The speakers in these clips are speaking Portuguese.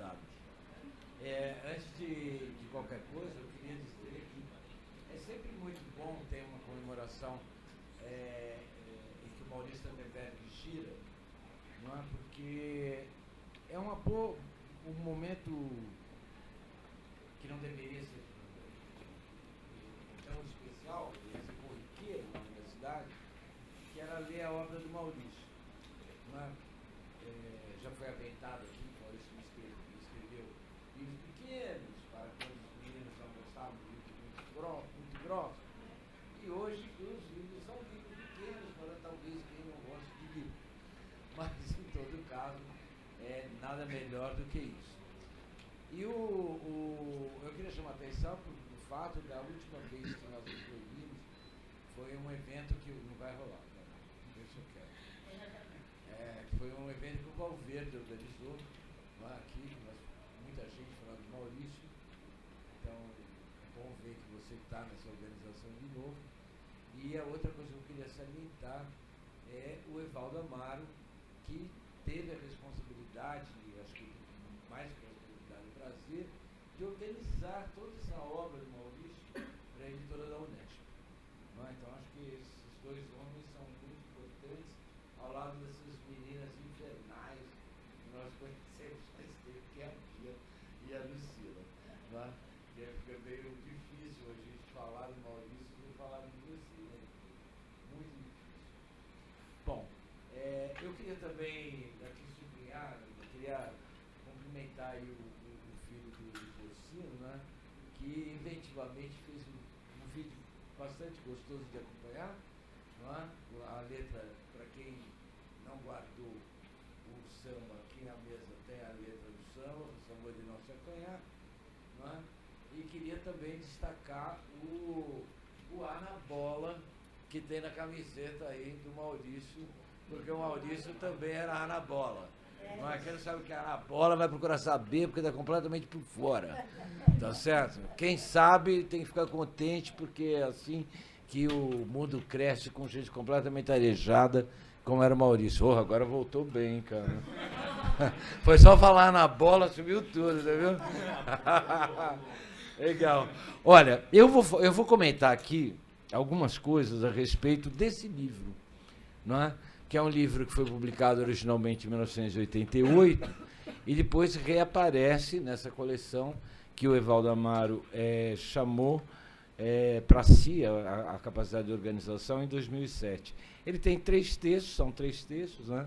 convidado. Antes de qualquer coisa, eu queria dizer que é sempre muito bom ter uma comemoração em que o Maurício Tangenberg gira, não é? Porque é um momento que não deveria ser tão especial, corriqueiro na universidade, que era ler a obra do Maurício. Não é? Já foi aventado aqui, o Maurício escreveu livros pequenos, para quando os meninos não gostavam de livros muito grossos. E hoje os livros são livros pequenos, para talvez quem não goste de livro. Mas, em todo caso, nada melhor do que isso. E eu queria chamar a atenção para o fato da última vez que nós nos reunimos, foi um evento que não vai rolar, né? Isso eu quero. Foi um evento que o Valverde organizou, lá aqui, muita gente falando de Maurício, então é bom ver que você está nessa organização de novo. E a outra coisa que eu queria salientar é o Evaldo Amaro, que teve a responsabilidade, acho que mais que a responsabilidade, o prazer, de organizar toda essa obra do Maurício para a editora da Unesp. Então acho que esses dois homens são muito importantes ao lado dessas meninas infernais que nós conhecemos faz tempo, que é a Bia e a Lucila. Que fica meio difícil a gente falar do Maurício e falar de você, né? Muito difícil. Bom, eu queria também aqui sublinhar, eu queria cumprimentar aí o filho do Porcino, né? Que inventivamente fez um vídeo bastante gostoso de acompanhar, não é? A letra, para quem não guardou o samba, aqui na mesa tem a letra do samba, o samba de não se acanhar, não é? E queria também destacar o A na Bola, que tem na camiseta aí do Maurício, porque o Maurício também era A na Bola. Mas quem não sabe o que é A na Bola vai procurar saber, porque está completamente por fora. Tá certo? Quem sabe tem que ficar contente, porque é assim que o mundo cresce com gente completamente arejada, como era o Maurício. Oh, agora voltou bem, cara. Foi só falar na bola, subiu tudo, tá vendo? Legal. Olha, eu vou comentar aqui algumas coisas a respeito desse livro, não é? Que é um livro que foi publicado originalmente em 1988 e depois reaparece nessa coleção que o Evaldo Amaro chamou para si a capacidade de organização em 2007. Ele tem 3 textos, são 3 textos, né?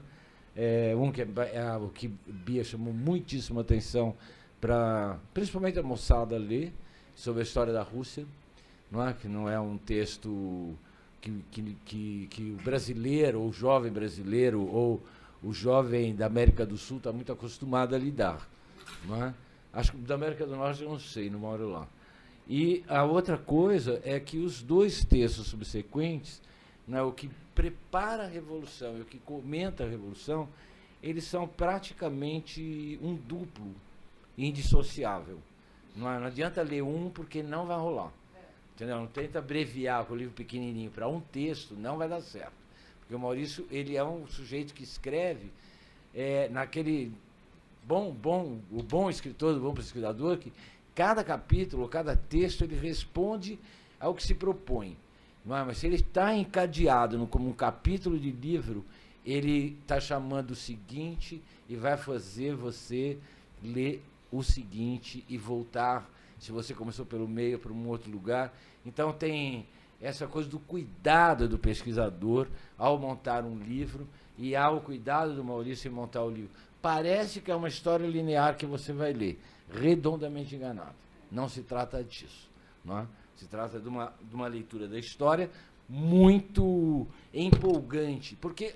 Um que o que Bia chamou muitíssima atenção para, principalmente a moçada, ler, sobre a história da Rússia, não é? Que não é um texto que o brasileiro, ou o jovem brasileiro, ou o jovem da América do Sul está muito acostumado a lidar, não é? Acho que da América do Norte eu não sei, não moro lá. E a outra coisa é que os 2 textos subsequentes, né, o que prepara a Revolução e o que comenta a Revolução, eles são praticamente um duplo indissociável. Não adianta ler um porque não vai rolar. Entendeu? Não tenta abreviar com o livro pequenininho para um texto, não vai dar certo. Porque o Maurício, ele é um sujeito que escreve naquele o bom escritor, o bom pesquisador, que cada capítulo, cada texto, ele responde ao que se propõe. Não é? Mas se ele está encadeado como um capítulo de livro, ele está chamando o seguinte e vai fazer você ler o seguinte e voltar, se você começou pelo meio, para um outro lugar. Então tem essa coisa do cuidado do pesquisador ao montar um livro e ao cuidado do Maurício em montar o livro. Parece que é uma história linear que você vai ler, redondamente enganado. Não se trata disso, não é? Se trata de uma leitura da história muito empolgante, porque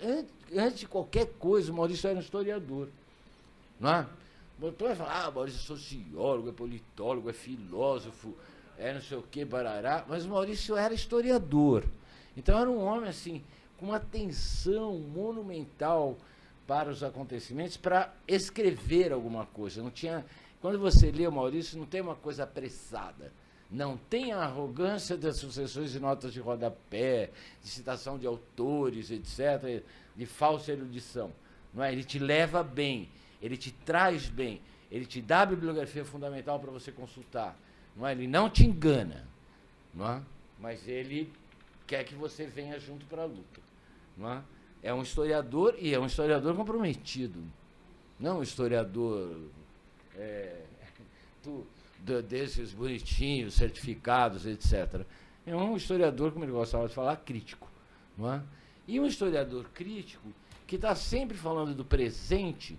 antes de qualquer coisa, o Maurício era um historiador, não é? Tu vai falar, Maurício é sociólogo, é politólogo, é filósofo, não sei o que, barará, mas o Maurício era historiador. Então era um homem, assim, com uma atenção monumental para os acontecimentos, para escrever alguma coisa. Não tinha, quando você lê o Maurício, não tem uma coisa apressada. Não tem a arrogância das sucessões de notas de rodapé, de citação de autores, etc., de falsa erudição. Não é? Ele te leva bem, ele te traz bem. ele te dá a bibliografia fundamental para você consultar, não é? Ele não te engana, não é? Mas ele quer que você venha junto para a luta, não é? É um historiador, e é um historiador comprometido, não um historiador desses bonitinhos, certificados, etc. É um historiador, como ele gostava de falar, crítico, não é? E um historiador crítico que está sempre falando do presente,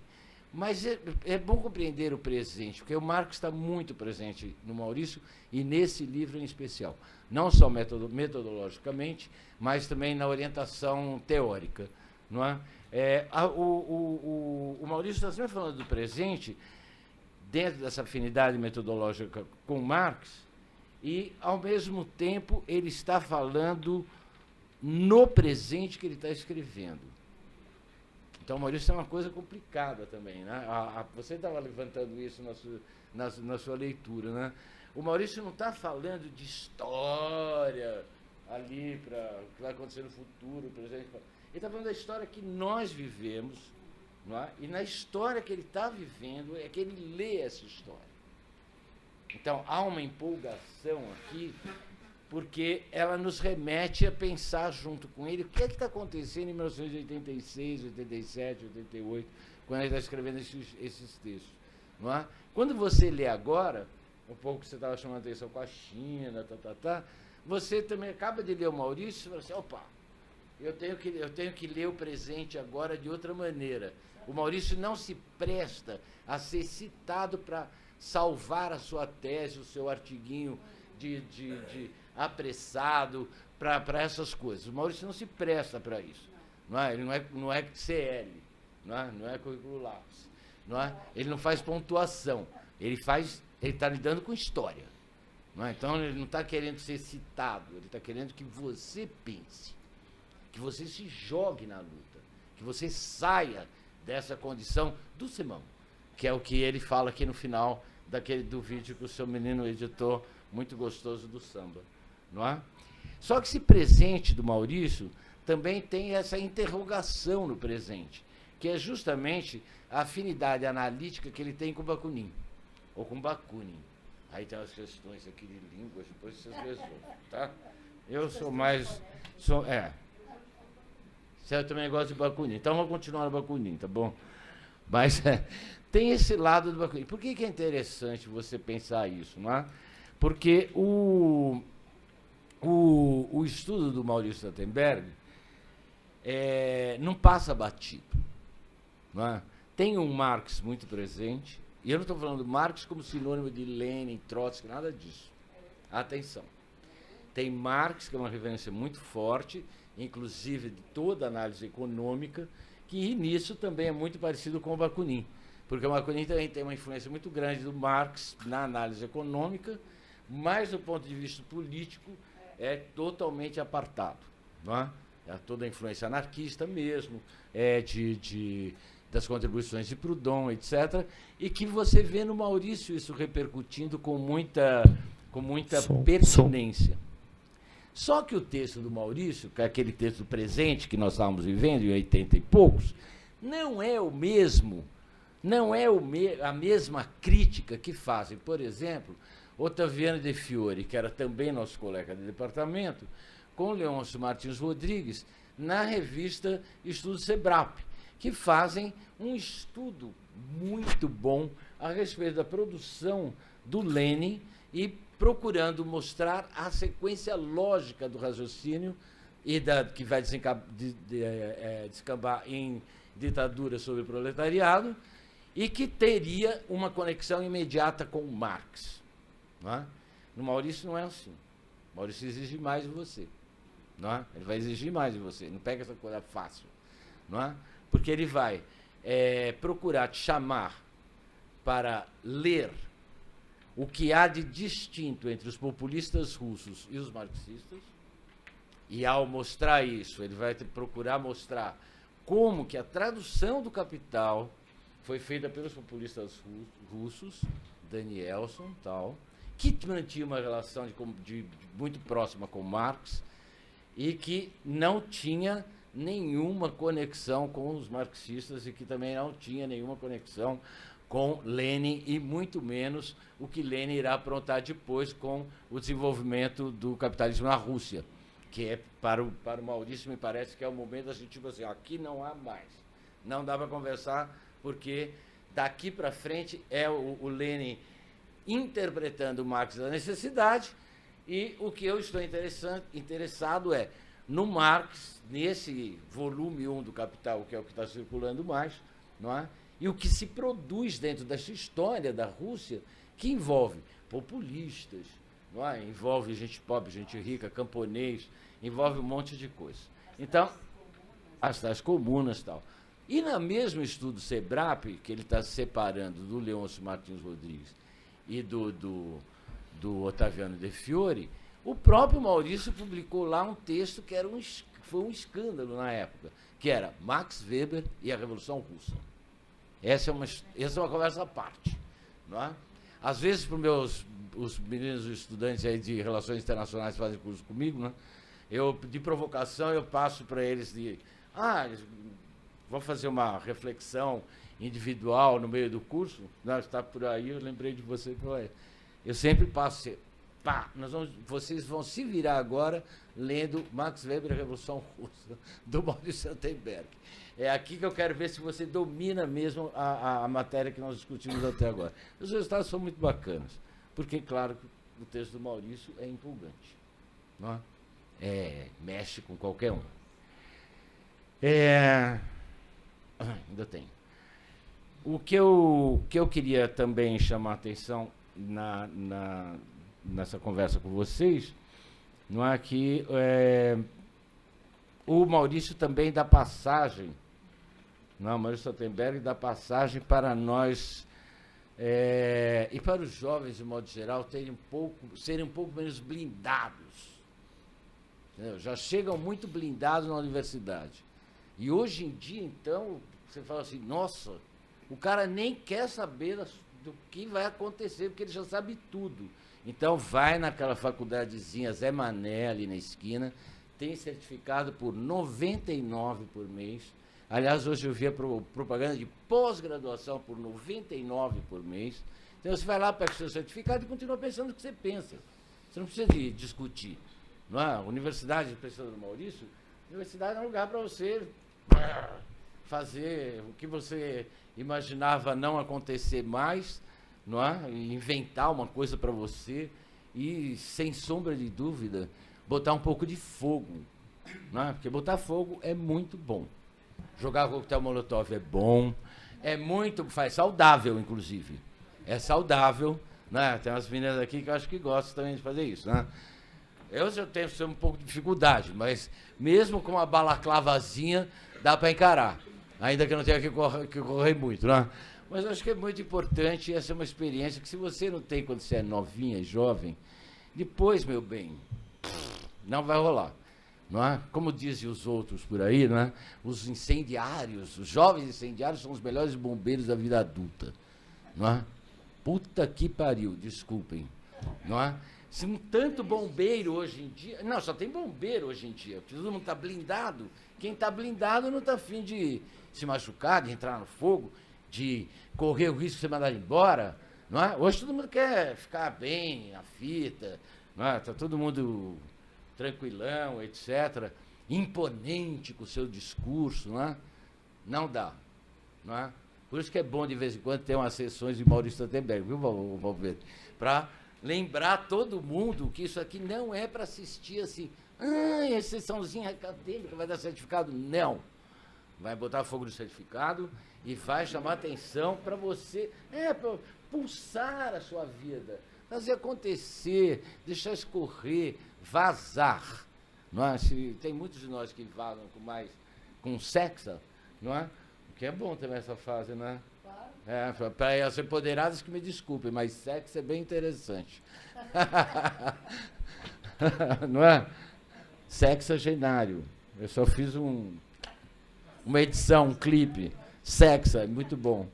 mas é bom compreender o presente, porque o Marx está muito presente no Maurício e nesse livro em especial. Não só metodologicamente, mas também na orientação teórica. Não é? O Maurício está sempre falando do presente, dentro dessa afinidade metodológica com Marx, e, ao mesmo tempo, ele está falando no presente que ele está escrevendo. Então, Maurício, é uma coisa complicada também, né? Você estava levantando isso na sua leitura, né? O Maurício não está falando de história ali para o que vai acontecer no futuro, presente. Ele está falando da história que nós vivemos, não é? E na história que ele está vivendo é que ele lê essa história. Então, há uma empolgação aqui, porque ela nos remete a pensar junto com ele o que é que está acontecendo em 1986, 87, 88, quando ele está escrevendo esses textos. Não é? Quando você lê agora, um pouco que você estava chamando a atenção com a China, você também acaba de ler o Maurício e fala assim, opa, eu tenho que ler o presente agora de outra maneira. O Maurício não se presta a ser citado para salvar a sua tese, o seu artiguinho de apressado para essas coisas. O Maurício não se presta para isso. Não é? Ele não é CL, não é currículo lápis. Não é? Ele não faz pontuação. Ele está lidando com história. Não é? Então, ele não está querendo ser citado, ele está querendo que você pense, que você se jogue na luta, que você saia dessa condição do Simão, que é o que ele fala aqui no final do vídeo que o seu menino editou, muito gostoso, do samba. Não é? Só que esse presente do Maurício também tem essa interrogação no presente, que é justamente a afinidade analítica que ele tem com Bakunin, ou com Bakunin. Aí tem umas questões aqui de línguas, depois vocês resolvem, tá? Eu sou mais... Você também gosta de Bakunin, então vamos continuar no Bakunin, tá bom? Mas tem esse lado do Bakunin. Por que é interessante você pensar isso, não é? Porque o estudo do Maurício Stuttenberg não passa batido. Não é? Tem um Marx muito presente, e eu não estou falando Marx como sinônimo de Lenin, Trotsky, nada disso. Atenção. Tem Marx, que é uma referência muito forte, inclusive de toda a análise econômica, que nisso também é muito parecido com o Bakunin, porque o Bakunin também tem uma influência muito grande do Marx na análise econômica, mas do ponto de vista político é totalmente apartado. Não é? Toda a influência anarquista mesmo, das contribuições de Proudhon, etc., e que você vê no Maurício isso repercutindo com muita pertinência. Só que o texto do Maurício, que é aquele texto presente que nós estávamos vivendo em 80 e poucos, não é a mesma crítica que fazem, por exemplo, Ottaviano De Fiori, que era também nosso colega de departamento, com Leôncio Martins Rodrigues, na revista Estudo Sebrap, que fazem um estudo muito bom a respeito da produção do Lenin e procurando mostrar a sequência lógica do raciocínio e que vai descambar em ditadura sobre o proletariado e que teria uma conexão imediata com Marx. Não é? No Maurício não é assim. O Maurício exige mais de você. Não é? Ele vai exigir mais de você. Não pega essa coisa fácil. Não é? Porque ele vai procurar te chamar para ler o que há de distinto entre os populistas russos e os marxistas, e ao mostrar isso, ele vai procurar mostrar como que a tradução do Capital foi feita pelos populistas russos, Danielson e tal, que mantinha uma relação de muito próxima com Marx e que não tinha nenhuma conexão com os marxistas e que também não tinha nenhuma conexão com Lenin e muito menos o que Lenin irá aprontar depois com o desenvolvimento do capitalismo na Rússia, que é, para o Maurício, me parece que é o momento da gente, tipo assim, aqui não há mais. Não dá para conversar, porque daqui para frente é o Lenin interpretando o Marx da necessidade, e o que eu estou interessado é no Marx, nesse volume 1 do Capital, que é o que está circulando mais, não é? E o que se produz dentro dessa história da Rússia, que envolve populistas, não é? Envolve gente pobre, gente rica, camponês, envolve um monte de coisa. Então, as tais comunas e tal. E no mesmo estudo SEBRAP, que ele está separando do Leôncio Martins Rodrigues e do Ottaviano De Fiori, o próprio Maurício publicou lá um texto que foi um escândalo na época, que era Max Weber e a Revolução Russa. Essa é uma conversa à parte. Não é? Às vezes, para os meninos estudantes aí de Relações Internacionais que fazem curso comigo, né, de provocação, eu passo para eles vou fazer uma reflexão individual no meio do curso. Não, está por aí, eu lembrei de você. Eu sempre passo, vocês vão se virar agora lendo Max Weber e a Revolução Russa, do Maurício Santenberg. É aqui que eu quero ver se você domina mesmo a matéria que nós discutimos até agora. Os resultados são muito bacanas, porque, claro, o texto do Maurício é empolgante. Não é? Mexe com qualquer um. Ainda tem. O que eu queria também chamar a atenção nessa conversa com vocês, não é que o Maurício também dá passagem, o Maurício Santenberg dá passagem para nós e para os jovens, de modo geral, serem um pouco menos blindados. Entendeu? Já chegam muito blindados na universidade. E hoje em dia, então, você fala assim, nossa, o cara nem quer saber do que vai acontecer, porque ele já sabe tudo. Então, vai naquela faculdadezinha Zé Mané, ali na esquina, tem certificado por R$ 99 por mês. Aliás, hoje eu vi a propaganda de pós-graduação por R$ 99 por mês. Então, você vai lá, pega o seu certificado e continua pensando o que você pensa. Você não precisa de discutir. Não é? A Universidade, pensando no Maurício, a universidade é um lugar para você fazer o que você imaginava não acontecer mais, não é? E inventar uma coisa para você e, sem sombra de dúvida, botar um pouco de fogo, não é? Porque botar fogo é muito bom. Jogar coquetel molotov é bom, faz saudável, inclusive. É saudável, né? Tem umas meninas aqui que eu acho que gostam também de fazer isso, né? Eu já tenho um pouco de dificuldade, mas mesmo com uma balaclavazinha dá para encarar, ainda que eu não tenha que correr muito, né? Mas eu acho que é muito importante, essa é uma experiência que, se você não tem quando você é novinha e jovem, depois, meu bem, não vai rolar. Não é? Como dizem os outros por aí, não é? Os incendiários, os jovens incendiários são os melhores bombeiros da vida adulta. Não é? Puta que pariu, desculpem. Não é? Se um tanto bombeiro hoje em dia... Não, só tem bombeiro hoje em dia, porque todo mundo está blindado. Quem está blindado não está afim de se machucar, de entrar no fogo, de correr o risco de ser mandado embora. Não é? Hoje todo mundo quer ficar bem na fita, não é? Está todo mundo tranquilão, etc. Imponente com o seu discurso, não é? Não dá. Não é? Por isso que é bom, de vez em quando, ter umas sessões de Maurício Santenberg, viu, Valverde? Para lembrar todo mundo que isso aqui não é para assistir assim, sessãozinha acadêmica, vai dar certificado. Não. Vai botar fogo no certificado e vai chamar atenção para você, para pulsar a sua vida, fazer acontecer, deixar escorrer, vazar. Não é? Tem muitos de nós que vazam com sexo, não é? O que é bom também essa fase, não é? Para as empoderadas que me desculpem, mas sexo é bem interessante. Não é? Sexagenário. Eu só fiz uma edição, um clipe. Sexo, é muito bom.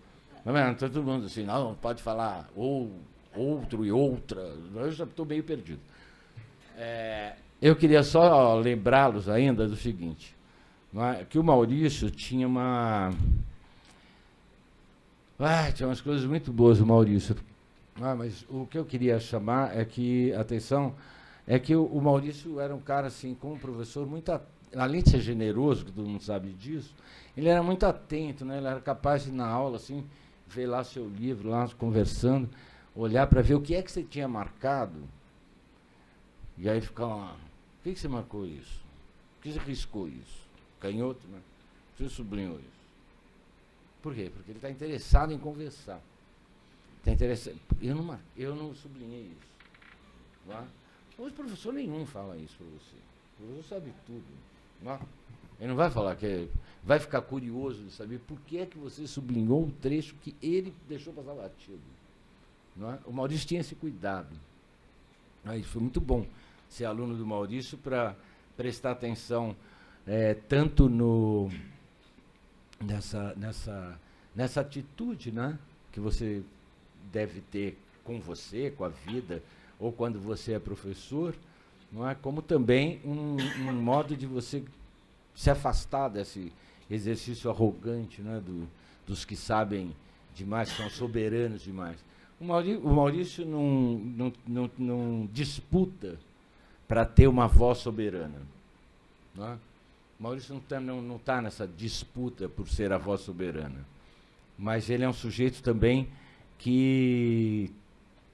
Não, todo mundo assim, não pode falar outro e outra. Eu já estou meio perdido. Eu queria só lembrá-los ainda do seguinte, não é? Que o Maurício tinha Ah, tinha umas coisas muito boas, o Maurício. Ah, mas o que eu queria chamar é que, atenção, é que o Maurício era um cara, assim, como professor, muito, além de ser generoso, que todo mundo sabe disso, ele era muito atento, né? Ele era capaz de, na aula, assim, ver lá seu livro, lá conversando, olhar para ver o que é que você tinha marcado, e aí ele ficava lá, por que você marcou isso? Por que você riscou isso? Canhoto, né? Por que você sublinhou isso? Por quê? Porque ele está interessado em conversar. Tá interessante. Eu não sublinhei isso. Não é? Hoje professor nenhum fala isso para você. O professor sabe tudo. Não é? Ele não vai falar vai ficar curioso de saber por que é que você sublinhou um trecho que ele deixou passar batido. Não é? O Maurício tinha esse cuidado. Aí foi muito bom ser aluno do Maurício para prestar atenção tanto nessa atitude, né, que você deve ter com você, com a vida, ou quando você é professor, não é? Como também um modo de você se afastar desse exercício arrogante, né, dos que sabem demais, que são soberanos demais. O Maurício não disputa para ter uma voz soberana. Não é? O Maurício não está nessa disputa por ser a voz soberana. Mas ele é um sujeito também que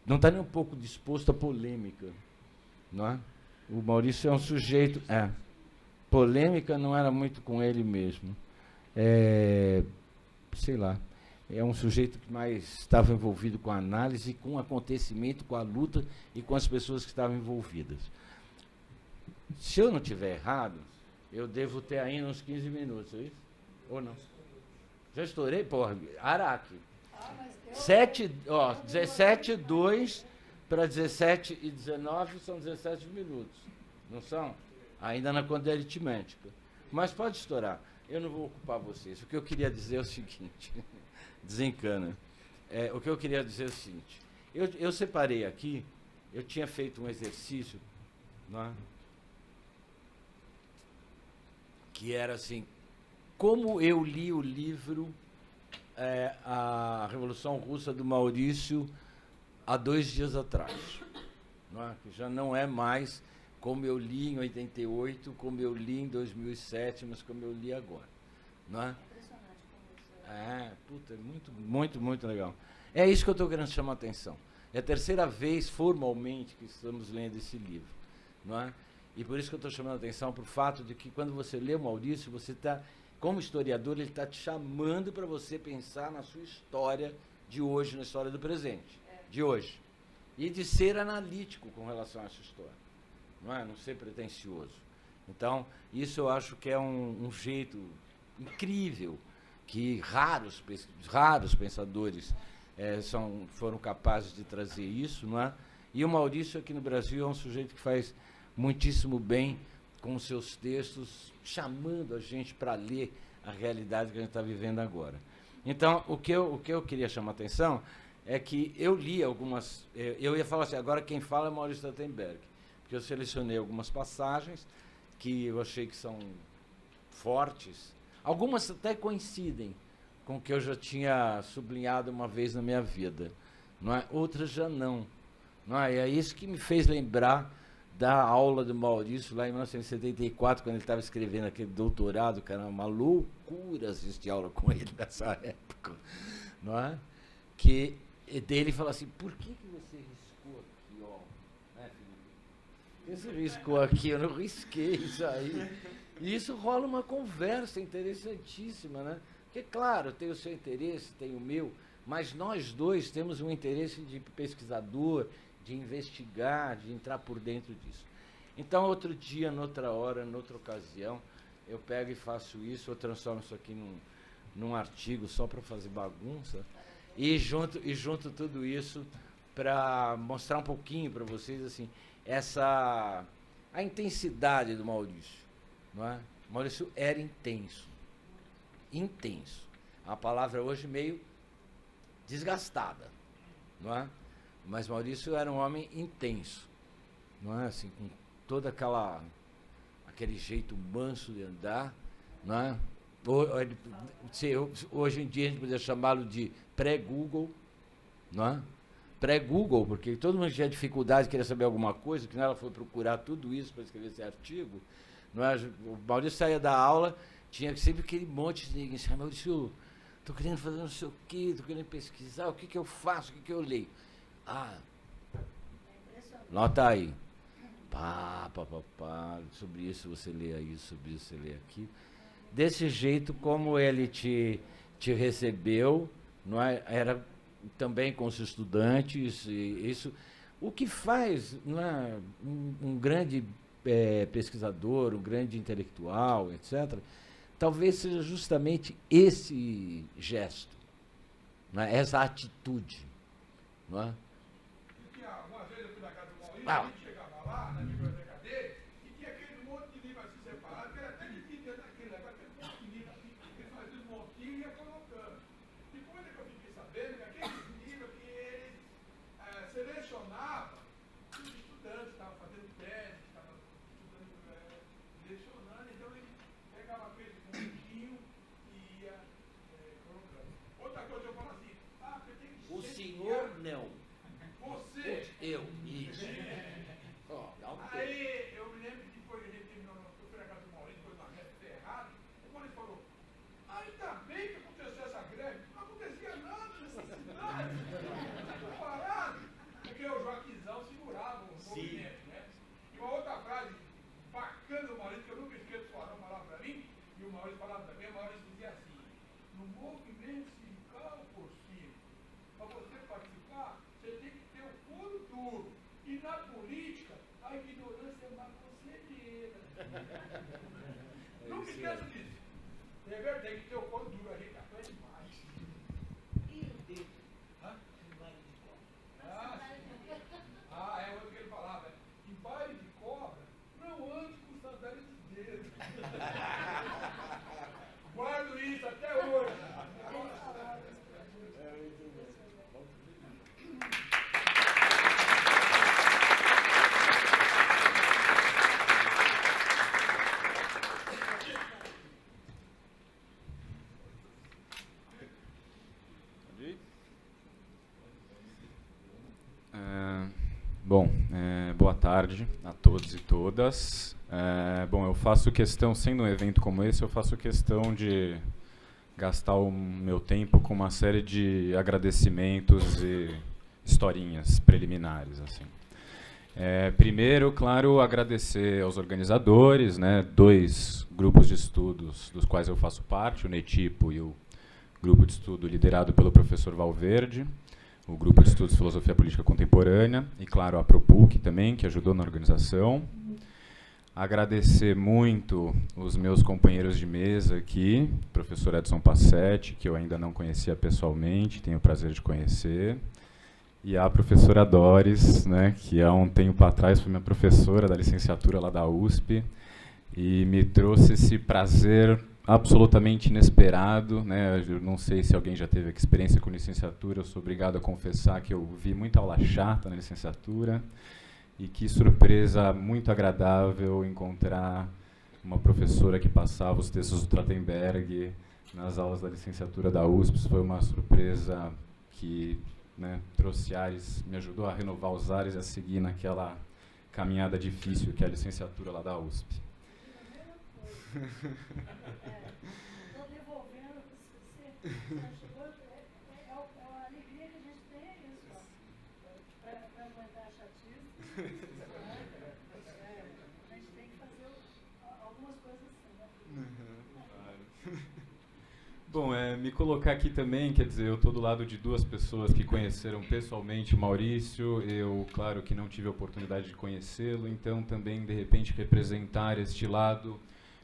não está nem um pouco disposto à polêmica. Não é? O Maurício é um sujeito... polêmica não era muito com ele mesmo. Sei lá. É um sujeito que mais estava envolvido com a análise, com o acontecimento, com a luta e com as pessoas que estavam envolvidas. Se eu não estiver errado, eu devo ter ainda uns 15 minutos, é isso? Ou não? Já estourei? Porra, Araque. 17:02 para 17:19 são 17 minutos. Não são? Ainda na conta aritmética. Mas pode estourar. Eu não vou ocupar vocês. O que eu queria dizer é o seguinte. Desencana. O que eu queria dizer é o seguinte. Eu separei aqui, eu tinha feito um exercício, não é? Que era assim, como eu li o livro A Revolução Russa do Maurício há 2 dias atrás. Não é? Que já não é mais como eu li em 88, como eu li em 2007, mas como eu li agora. Não é? Puta, muito legal. É isso que eu estou querendo chamar a atenção. É a terceira vez, formalmente, que estamos lendo esse livro. Não é? E por isso que eu estou chamando a atenção para o fato de que quando você lê o Maurício, você está, como historiador, ele está te chamando para você pensar na sua história de hoje, na história do presente, de hoje. E de ser analítico com relação a essa história. Não ser pretencioso. Então, isso eu acho que é um jeito incrível que raros pensadores foram capazes de trazer isso, não é? E o Maurício aqui no Brasil é um sujeito que faz muitíssimo bem com os seus textos, chamando a gente para ler a realidade que a gente está vivendo agora. Então, o que eu queria chamar a atenção é que eu li algumas... Eu ia falar assim, agora quem fala é Maurício Stuttenberg, porque eu selecionei algumas passagens que eu achei que são fortes. Algumas até coincidem com o que eu já tinha sublinhado uma vez na minha vida. Não é? Outras já não. Não é? E é isso que me fez lembrar da aula do Maurício lá em 1974, quando ele estava escrevendo aquele doutorado, que era uma loucura assistir aula com ele nessa época. Não é? Que dele fala assim, por que você riscou aqui, ó? Né, Felipe? Por que você riscou aqui? Eu não risquei isso aí. E isso rola uma conversa interessantíssima, né? Porque, claro, tem o seu interesse, tem o meu, mas nós dois temos um interesse de pesquisador, de investigar, de entrar por dentro disso. Então, outro dia, noutra hora, noutra ocasião, eu pego e faço isso, eu transformo isso aqui num artigo só para fazer bagunça, e junto tudo isso para mostrar um pouquinho para vocês assim, a intensidade do Maurício. Não é? O Maurício era intenso. Intenso. A palavra hoje meio desgastada. Não é? Mas Maurício era um homem intenso. Não é? Assim, com todo aquele jeito manso de andar, não é? Hoje em dia a gente poderia chamá-lo de pré-Google, não é? Pré-Google, porque todo mundo tinha dificuldade, queria saber alguma coisa, que ela foi procurar tudo isso para escrever esse artigo. Não é? O Maurício saía da aula, tinha sempre aquele monte de ninguém. Maurício, estou querendo fazer não sei o quê, estou querendo pesquisar, o que, que eu faço, o que, que eu leio? Ah, nota aí. Pá, sobre isso você lê aí, sobre isso você lê aqui. Desse jeito, como ele te recebeu, não é? Era também com os estudantes, e isso. O que faz, não é, um grande pesquisador, um grande intelectual, etc., talvez seja justamente esse gesto, não é? Essa atitude. Não é? Uma vez eu fui na casa do Maurício, a gente chegava lá, na biblioteca dele, e tinha aquele monte de livro assim separado, que era até difícil dentro daquele negócio, aquele monte de livro assim, ele fazia um montinho e ia colocando. Depois é que eu fiquei sabendo que aqueles livros que ele selecionava, os estudantes estavam fazendo tese, estavam estudando, lecionando, então ele pegava aquele montinho e ia colocando. Outra coisa eu falo assim, você tem que... O senhor não. Você... Eu, isso. Aí eu me lembro que depois a gente terminou, eu fui na casa do Maurício, depois na greve ferrado, o Maurício falou, ainda bem que aconteceu essa greve, não acontecia nada nessa cidade, tudo parado. Porque o Joaquizão segurava o movimento, né? E uma outra frase bacana do Maurício, que eu nunca esqueço, o Arão falava pra mim, e o Maurício falava também, o Maurício dizia assim, no movimento sindical, Porcino, para você participar, você tem que ter o couro duro. E na política, a ignorância é uma conselheira. Nunca esqueça disso. É verdade, tem que ter o couro duro, a gente apanha demais. E o dedo? Hã? No baile de cobra. É o que ele falava. Em baile de cobra, não ande com sandália de dedo. Guardo isso até hoje. Boa tarde a todos e todas. Bom, eu faço questão, sendo um evento como esse, eu faço questão de gastar o meu tempo com uma série de agradecimentos e historinhas preliminares, assim. Primeiro, claro, agradecer aos organizadores, né, 2 grupos de estudos dos quais eu faço parte, o NETIPO e o grupo de estudo liderado pelo professor Valverde, o grupo de estudos Filosofia Política Contemporânea, e, claro, a ProPuc também, que ajudou na organização. Agradecer muito os meus companheiros de mesa aqui, professor Edson Passetti, que eu ainda não conhecia pessoalmente, tenho o prazer de conhecer, e a professora Doris, né, que há um tempo atrás foi minha professora da licenciatura lá da USP, e me trouxe esse prazer absolutamente inesperado, né? Eu não sei se alguém já teve experiência com licenciatura, eu sou obrigado a confessar que eu vi muita aula chata na licenciatura, e que surpresa muito agradável encontrar uma professora que passava os textos do Trachtenberg nas aulas da licenciatura da USP. Isso foi uma surpresa que, né, trouxe ares, me ajudou a renovar os ares e a seguir naquela caminhada difícil que é a licenciatura lá da USP. Estou devolvendo para você. É a alegria que a gente tem, é isso, para aguentar a chatice. A gente tem que fazer algumas coisas assim, né? Bom, me colocar aqui também, quer dizer, eu estou do lado de 2 pessoas que conheceram pessoalmente o Maurício. Eu, claro, que não tive a oportunidade de conhecê-lo, então também, de repente, representar este lado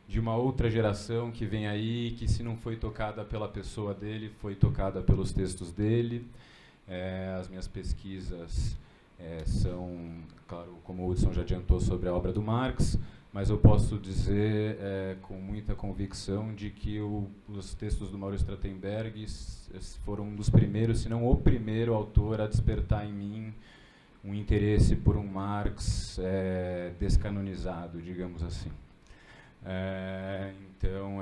de uma outra geração que vem aí, que se não foi tocada pela pessoa dele, foi tocada pelos textos dele. As minhas pesquisas são, claro, como o Hudson já adiantou, sobre a obra do Marx, mas eu posso dizer com muita convicção de que os textos do Maurício Trachtenberg foram um dos primeiros, se não o primeiro autor a despertar em mim um interesse por um Marx descanonizado, digamos assim. Então,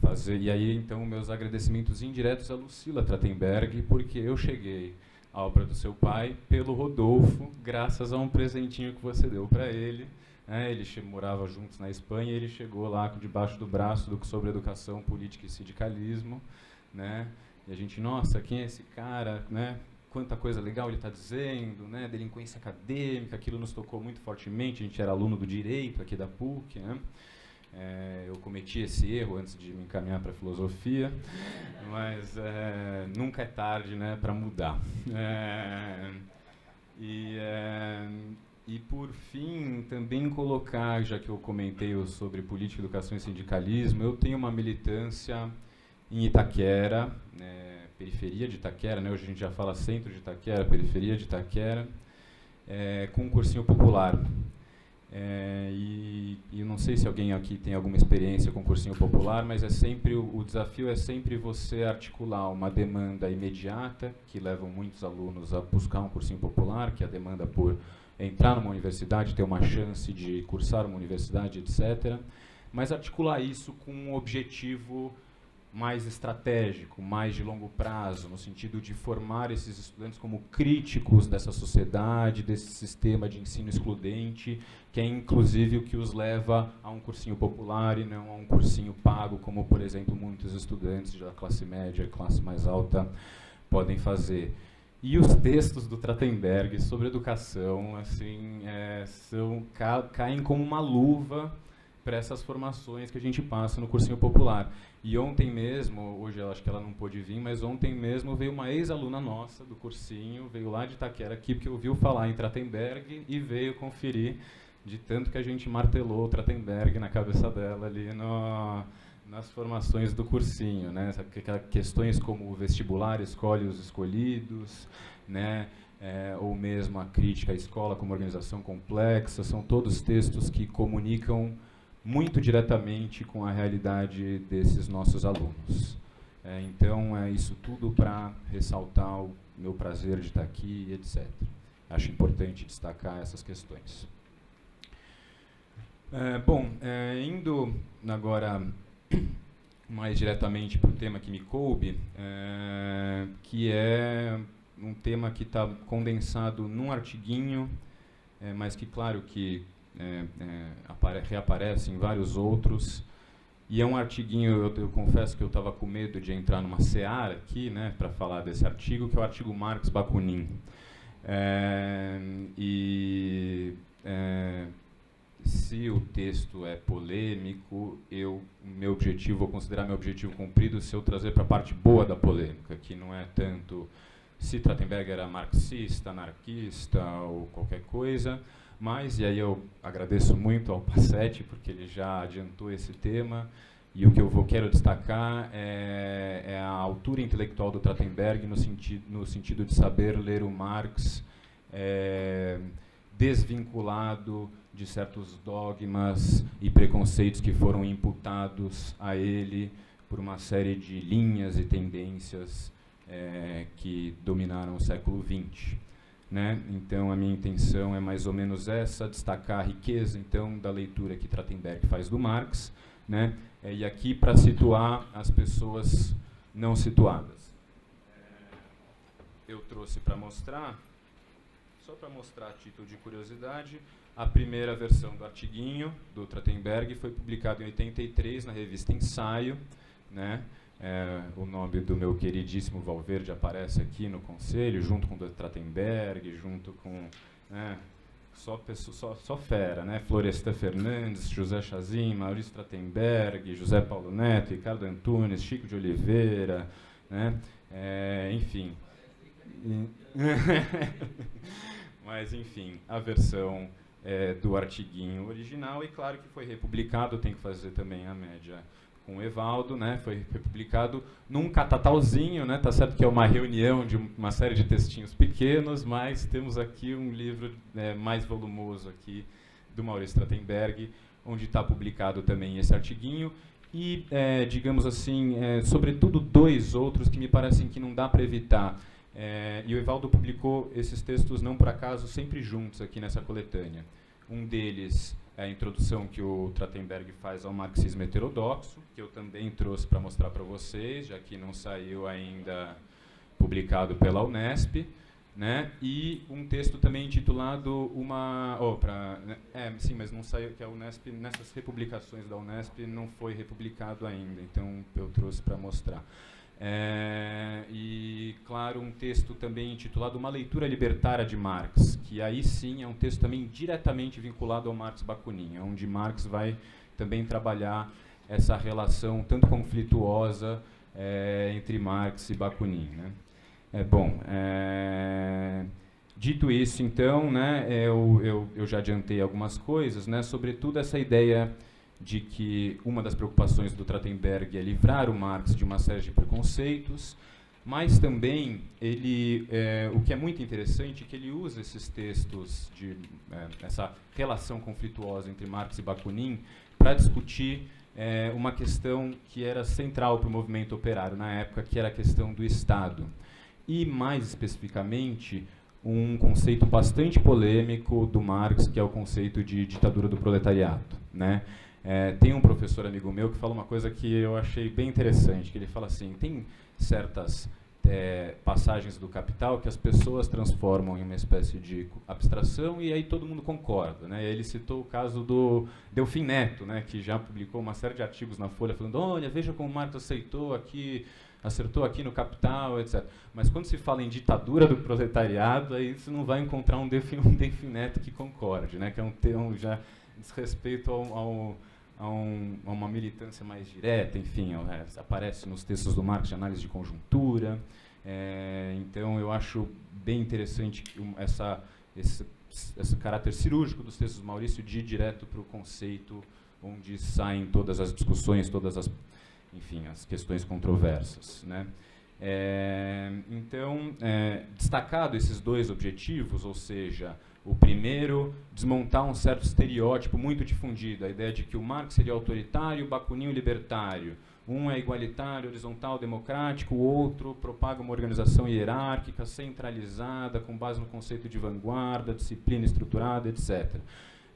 fazer... E aí, então, meus agradecimentos indiretos a Lucila Trachtenberg, porque eu cheguei à obra do seu pai pelo Rodolfo, graças a um presentinho que você deu para ele. Ele morava juntos na Espanha e ele chegou lá debaixo do braço sobre educação, política e sindicalismo, né? E a gente, nossa, quem é esse cara, né? Quanta coisa legal ele está dizendo, né? Delinquência acadêmica, aquilo nos tocou muito fortemente. A gente era aluno do direito aqui da PUC, né? Eu cometi esse erro antes de me encaminhar para a filosofia, mas nunca é tarde, né, para mudar. E por fim, também colocar, já que eu comentei sobre política, educação e sindicalismo, eu tenho uma militância em Itaquera, periferia de Itaquera, né? Hoje a gente já fala centro de Itaquera, periferia de Itaquera, com um cursinho popular. E eu não sei se alguém aqui tem alguma experiência com cursinho popular, mas o desafio é sempre você articular uma demanda imediata, que leva muitos alunos a buscar um cursinho popular, que é a demanda por entrar numa universidade, ter uma chance de cursar uma universidade, etc. Mas articular isso com um objetivo mais estratégico, mais de longo prazo, no sentido de formar esses estudantes como críticos dessa sociedade, desse sistema de ensino excludente, que é inclusive o que os leva a um cursinho popular e não a um cursinho pago, como, por exemplo, muitos estudantes da classe média e classe mais alta podem fazer. E os textos do Trachtenberg sobre educação, assim, caem como uma luva para essas formações que a gente passa no cursinho popular. E ontem mesmo, hoje eu acho que ela não pôde vir, mas ontem mesmo veio uma ex-aluna nossa do cursinho, veio lá de Itaquera aqui, porque ouviu falar em Trachtenberg e veio conferir, de tanto que a gente martelou o Trachtenberg na cabeça dela ali nas formações do cursinho, né? Questões como o vestibular escolhe os escolhidos, né? Ou mesmo a crítica à escola como organização complexa, são todos textos que comunicam muito diretamente com a realidade desses nossos alunos. Então, é isso tudo para ressaltar o meu prazer de estar aqui, etc. Acho importante destacar essas questões. Indo agora mais diretamente para o tema que me coube, que é um tema que está condensado num artiguinho, mas que, claro, que reaparece em vários outros, e é um artiguinho, eu confesso que eu estava com medo de entrar numa seara aqui, né, para falar desse artigo, que é o artigo Marx-Bakunin. Se o texto é polêmico, vou considerar meu objetivo cumprido se eu trazer para a parte boa da polêmica, que não é tanto se Trachtenberg era marxista, anarquista ou qualquer coisa, mas, e aí eu agradeço muito ao Passetti, porque ele já adiantou esse tema, e o que quero destacar é a altura intelectual do Trachtenberg no sentido de saber ler o Marx desvinculado de certos dogmas e preconceitos que foram imputados a ele por uma série de linhas e tendências que dominaram o século XX. Né? Então, a minha intenção é mais ou menos essa, destacar a riqueza, então, da leitura que Trachtenberg faz do Marx, né? E aqui para situar as pessoas não situadas. Eu trouxe para mostrar, só para mostrar a título de curiosidade, a primeira versão do artiguinho do Trachtenberg foi publicado em 83 na revista Ensaio, né? O nome do meu queridíssimo Valverde aparece aqui no conselho, junto com o Trachtenberg, junto com só fera, né? Florestan Fernandes, José Chazin, Maurício Trachtenberg, José Paulo Neto, Ricardo Antunes, Chico de Oliveira, né? Enfim. Mas, enfim, a versão do artiguinho original, e claro que foi republicado, tem que fazer também a média com o Evaldo, né? Foi publicado num catatauzinho, né? Tá certo que é uma reunião de uma série de textinhos pequenos, mas temos aqui um livro mais volumoso aqui do Maurício Trachtenberg, onde está publicado também esse artiguinho e, digamos assim, sobretudo dois outros que me parecem que não dá para evitar. E o Evaldo publicou esses textos não por acaso sempre juntos aqui nessa coletânea. Um deles a introdução que o Trachtenberg faz ao marxismo heterodoxo, que eu também trouxe para mostrar para vocês, já que não saiu ainda publicado pela Unesp, né? E um texto também intitulado sim, mas não saiu, que a Unesp, nessas republicações da Unesp, não foi republicado ainda, então eu trouxe para mostrar. E, claro, um texto também intitulado Uma Leitura Libertária de Marx, que aí sim é um texto também diretamente vinculado ao Marx Bakunin, onde Marx vai também trabalhar essa relação tanto conflituosa entre Marx e Bakunin, né? Dito isso, então, né, eu já adiantei algumas coisas, né, sobretudo essa ideia de que uma das preocupações do Trachtenberg é livrar o Marx de uma série de preconceitos, mas também o que é muito interessante é que ele usa esses textos, essa relação conflituosa entre Marx e Bakunin, para discutir uma questão que era central para o movimento operário na época, que era a questão do Estado. E, mais especificamente, um conceito bastante polêmico do Marx, que é o conceito de ditadura do proletariado, né? Tem um professor amigo meu que fala uma coisa que eu achei bem interessante, que ele fala assim, tem certas passagens do Capital que as pessoas transformam em uma espécie de abstração e aí todo mundo concorda, né? Ele citou o caso do Delfim Neto, né, que já publicou uma série de artigos na Folha falando, olha, veja como Marx acertou aqui no Capital, etc. Mas quando se fala em ditadura do proletariado, aí você não vai encontrar um Delfim Neto que concorde, né? Que é um termo já desrespeito a uma militância mais direta, enfim, aparece nos textos do Marx de análise de conjuntura. Então, eu acho bem interessante esse caráter cirúrgico dos textos do Maurício de ir direto para o conceito, onde saem todas as discussões, enfim, as questões controversas, né? Então, destacado esses dois objetivos, ou seja, o primeiro, desmontar um certo estereótipo muito difundido, a ideia de que o Marx seria autoritário, o Bakunin libertário. Um é igualitário, horizontal, democrático, o outro propaga uma organização hierárquica, centralizada, com base no conceito de vanguarda, disciplina estruturada, etc.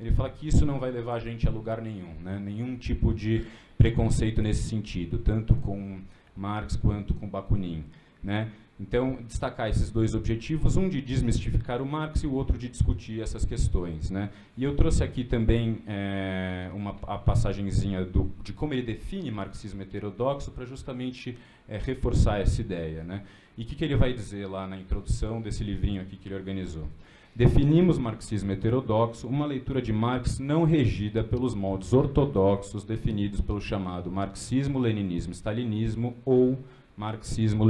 Ele fala que isso não vai levar a gente a lugar nenhum, né? Nenhum tipo de preconceito nesse sentido, tanto com Marx quanto com Bakunin, né? Então, destacar esses dois objetivos, um de desmistificar o Marx e o outro de discutir essas questões, né? E eu trouxe aqui também a passagenzinha de como ele define marxismo heterodoxo para justamente reforçar essa ideia, né? E o que ele vai dizer lá na introdução desse livrinho aqui que ele organizou? Definimos marxismo heterodoxo, uma leitura de Marx não regida pelos moldes ortodoxos definidos pelo chamado marxismo, leninismo, stalinismo ou marxismo,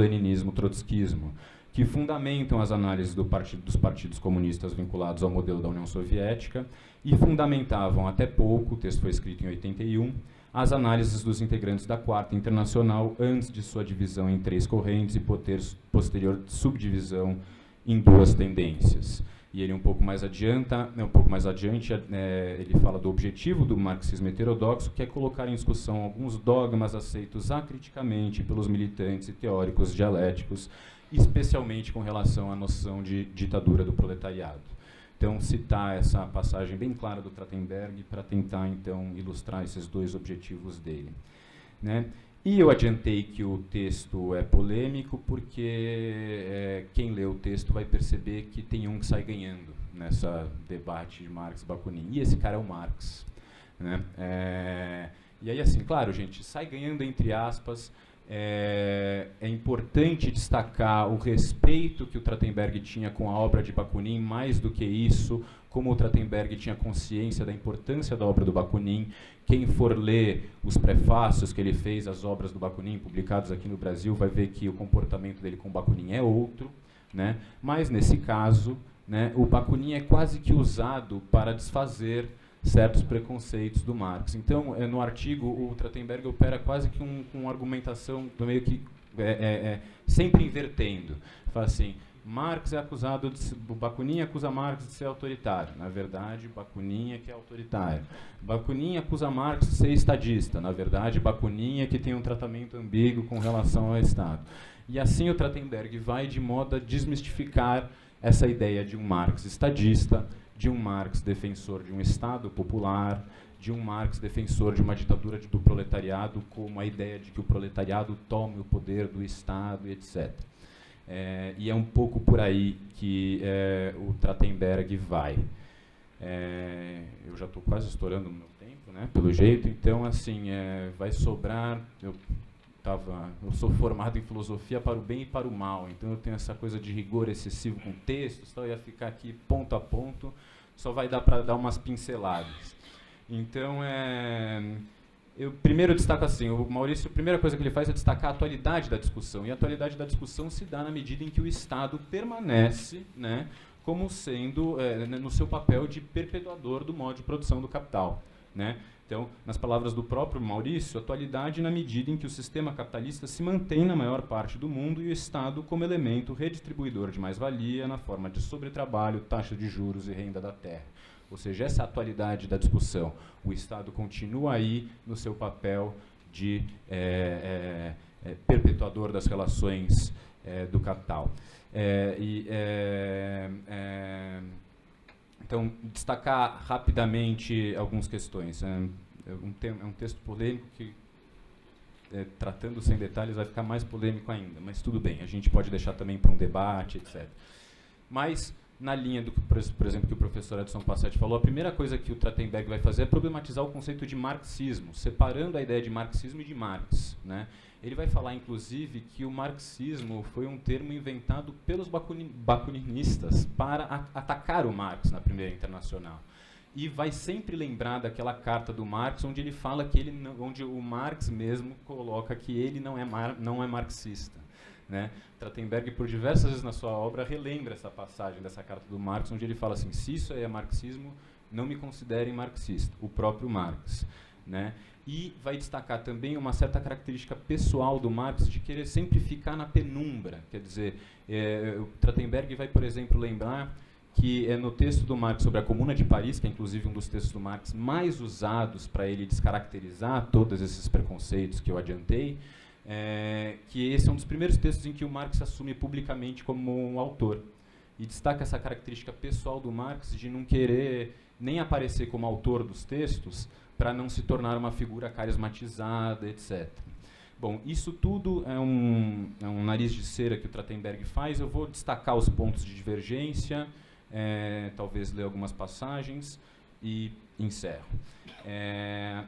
trotskismo, que fundamentam as análises dos partidos comunistas vinculados ao modelo da União Soviética e fundamentavam até pouco, o texto foi escrito em 81, as análises dos integrantes da Quarta Internacional antes de sua divisão em 3 correntes e posterior subdivisão em 2 tendências. E ele um pouco mais adiante, ele fala do objetivo do marxismo heterodoxo, que é colocar em discussão alguns dogmas aceitos acriticamente pelos militantes e teóricos dialéticos, especialmente com relação à noção de ditadura do proletariado. Então, citar essa passagem bem clara do Trachtenberg para tentar, então, ilustrar esses dois objetivos dele, né? E eu adiantei que o texto é polêmico porque quem lê o texto vai perceber que tem um que sai ganhando nessa debate de Marx e Bakunin. E esse cara é o Marx, né? E aí, assim, claro, gente, sai ganhando entre aspas. É importante destacar o respeito que o Trachtenberg tinha com a obra de Bakunin, mais do que isso, como o Trachtenberg tinha consciência da importância da obra do Bakunin. Quem for ler os prefácios que ele fez às obras do Bakunin, publicados aqui no Brasil, vai ver que o comportamento dele com o Bakunin é outro, né? Mas, nesse caso, né, o Bakunin é quase que usado para desfazer certos preconceitos do Marx. Então, no artigo, o Trachtenberg opera quase que com argumentação meio que sempre invertendo. Fala assim, Marx é acusado o Bakunin acusa Marx de ser autoritário. Na verdade, Bakunin é que é autoritário. Bakunin acusa Marx de ser estadista. Na verdade, Bakunin é que tem um tratamento ambíguo com relação ao Estado. E assim o Trachtenberg vai de modo a desmistificar essa ideia de um Marx estadista, de um Marx defensor de um Estado popular, de um Marx defensor de uma ditadura do proletariado, como a ideia de que o proletariado tome o poder do Estado, etc. E é um pouco por aí que o Trachtenberg vai. Eu já estou quase estourando o meu tempo, né, pelo jeito, então, assim, vai sobrar... Eu sou formado em filosofia para o bem e para o mal, então eu tenho essa coisa de rigor excessivo com textos, então eu ia ficar aqui ponto a ponto, só vai dar para dar umas pinceladas. Então, eu primeiro destaco assim, o Maurício, a primeira coisa que ele faz é destacar a atualidade da discussão, e a atualidade da discussão se dá na medida em que o Estado permanece, né, como sendo, no seu papel de perpetuador do modo de produção do capital, né? Então, nas palavras do próprio Maurício, atualidade na medida em que o sistema capitalista se mantém na maior parte do mundo e o Estado como elemento redistribuidor de mais-valia na forma de sobretrabalho, taxa de juros e renda da terra. Ou seja, essa é a atualidade da discussão. O Estado continua aí no seu papel de perpetuador das relações do capital. Então, destacar rapidamente algumas questões. É um texto polêmico que, tratando sem detalhes, vai ficar mais polêmico ainda, mas tudo bem, a gente pode deixar também para um debate, etc. Mas, na linha do que, por exemplo, que o professor Edson Passetti falou, a primeira coisa que o Trachtenberg vai fazer é problematizar o conceito de marxismo, separando a ideia de marxismo e de Marx, né? Ele vai falar, inclusive, que o marxismo foi um termo inventado pelos bakuninistas para atacar o Marx na Primeira Internacional. E vai sempre lembrar daquela carta do Marx, onde ele fala que onde o Marx mesmo coloca que ele não é marxista, né? Trachtenberg, por diversas vezes na sua obra, relembra essa passagem dessa carta do Marx, onde ele fala assim: se isso é marxismo, não me considerem marxista, o próprio Marx, né? E vai destacar também uma certa característica pessoal do Marx de querer sempre ficar na penumbra. Quer dizer, o Trachtenberg vai, por exemplo, lembrar que no texto do Marx sobre a Comuna de Paris, que é inclusive um dos textos do Marx mais usados para ele descaracterizar todos esses preconceitos que eu adiantei, que esse é um dos primeiros textos em que o Marx se assume publicamente como um autor. E destaca essa característica pessoal do Marx de não querer nem aparecer como autor dos textos, para não se tornar uma figura carismatizada, etc. Bom, isso tudo é um nariz de cera que o Trachtenberg faz. Eu vou destacar os pontos de divergência, talvez ler algumas passagens e encerro.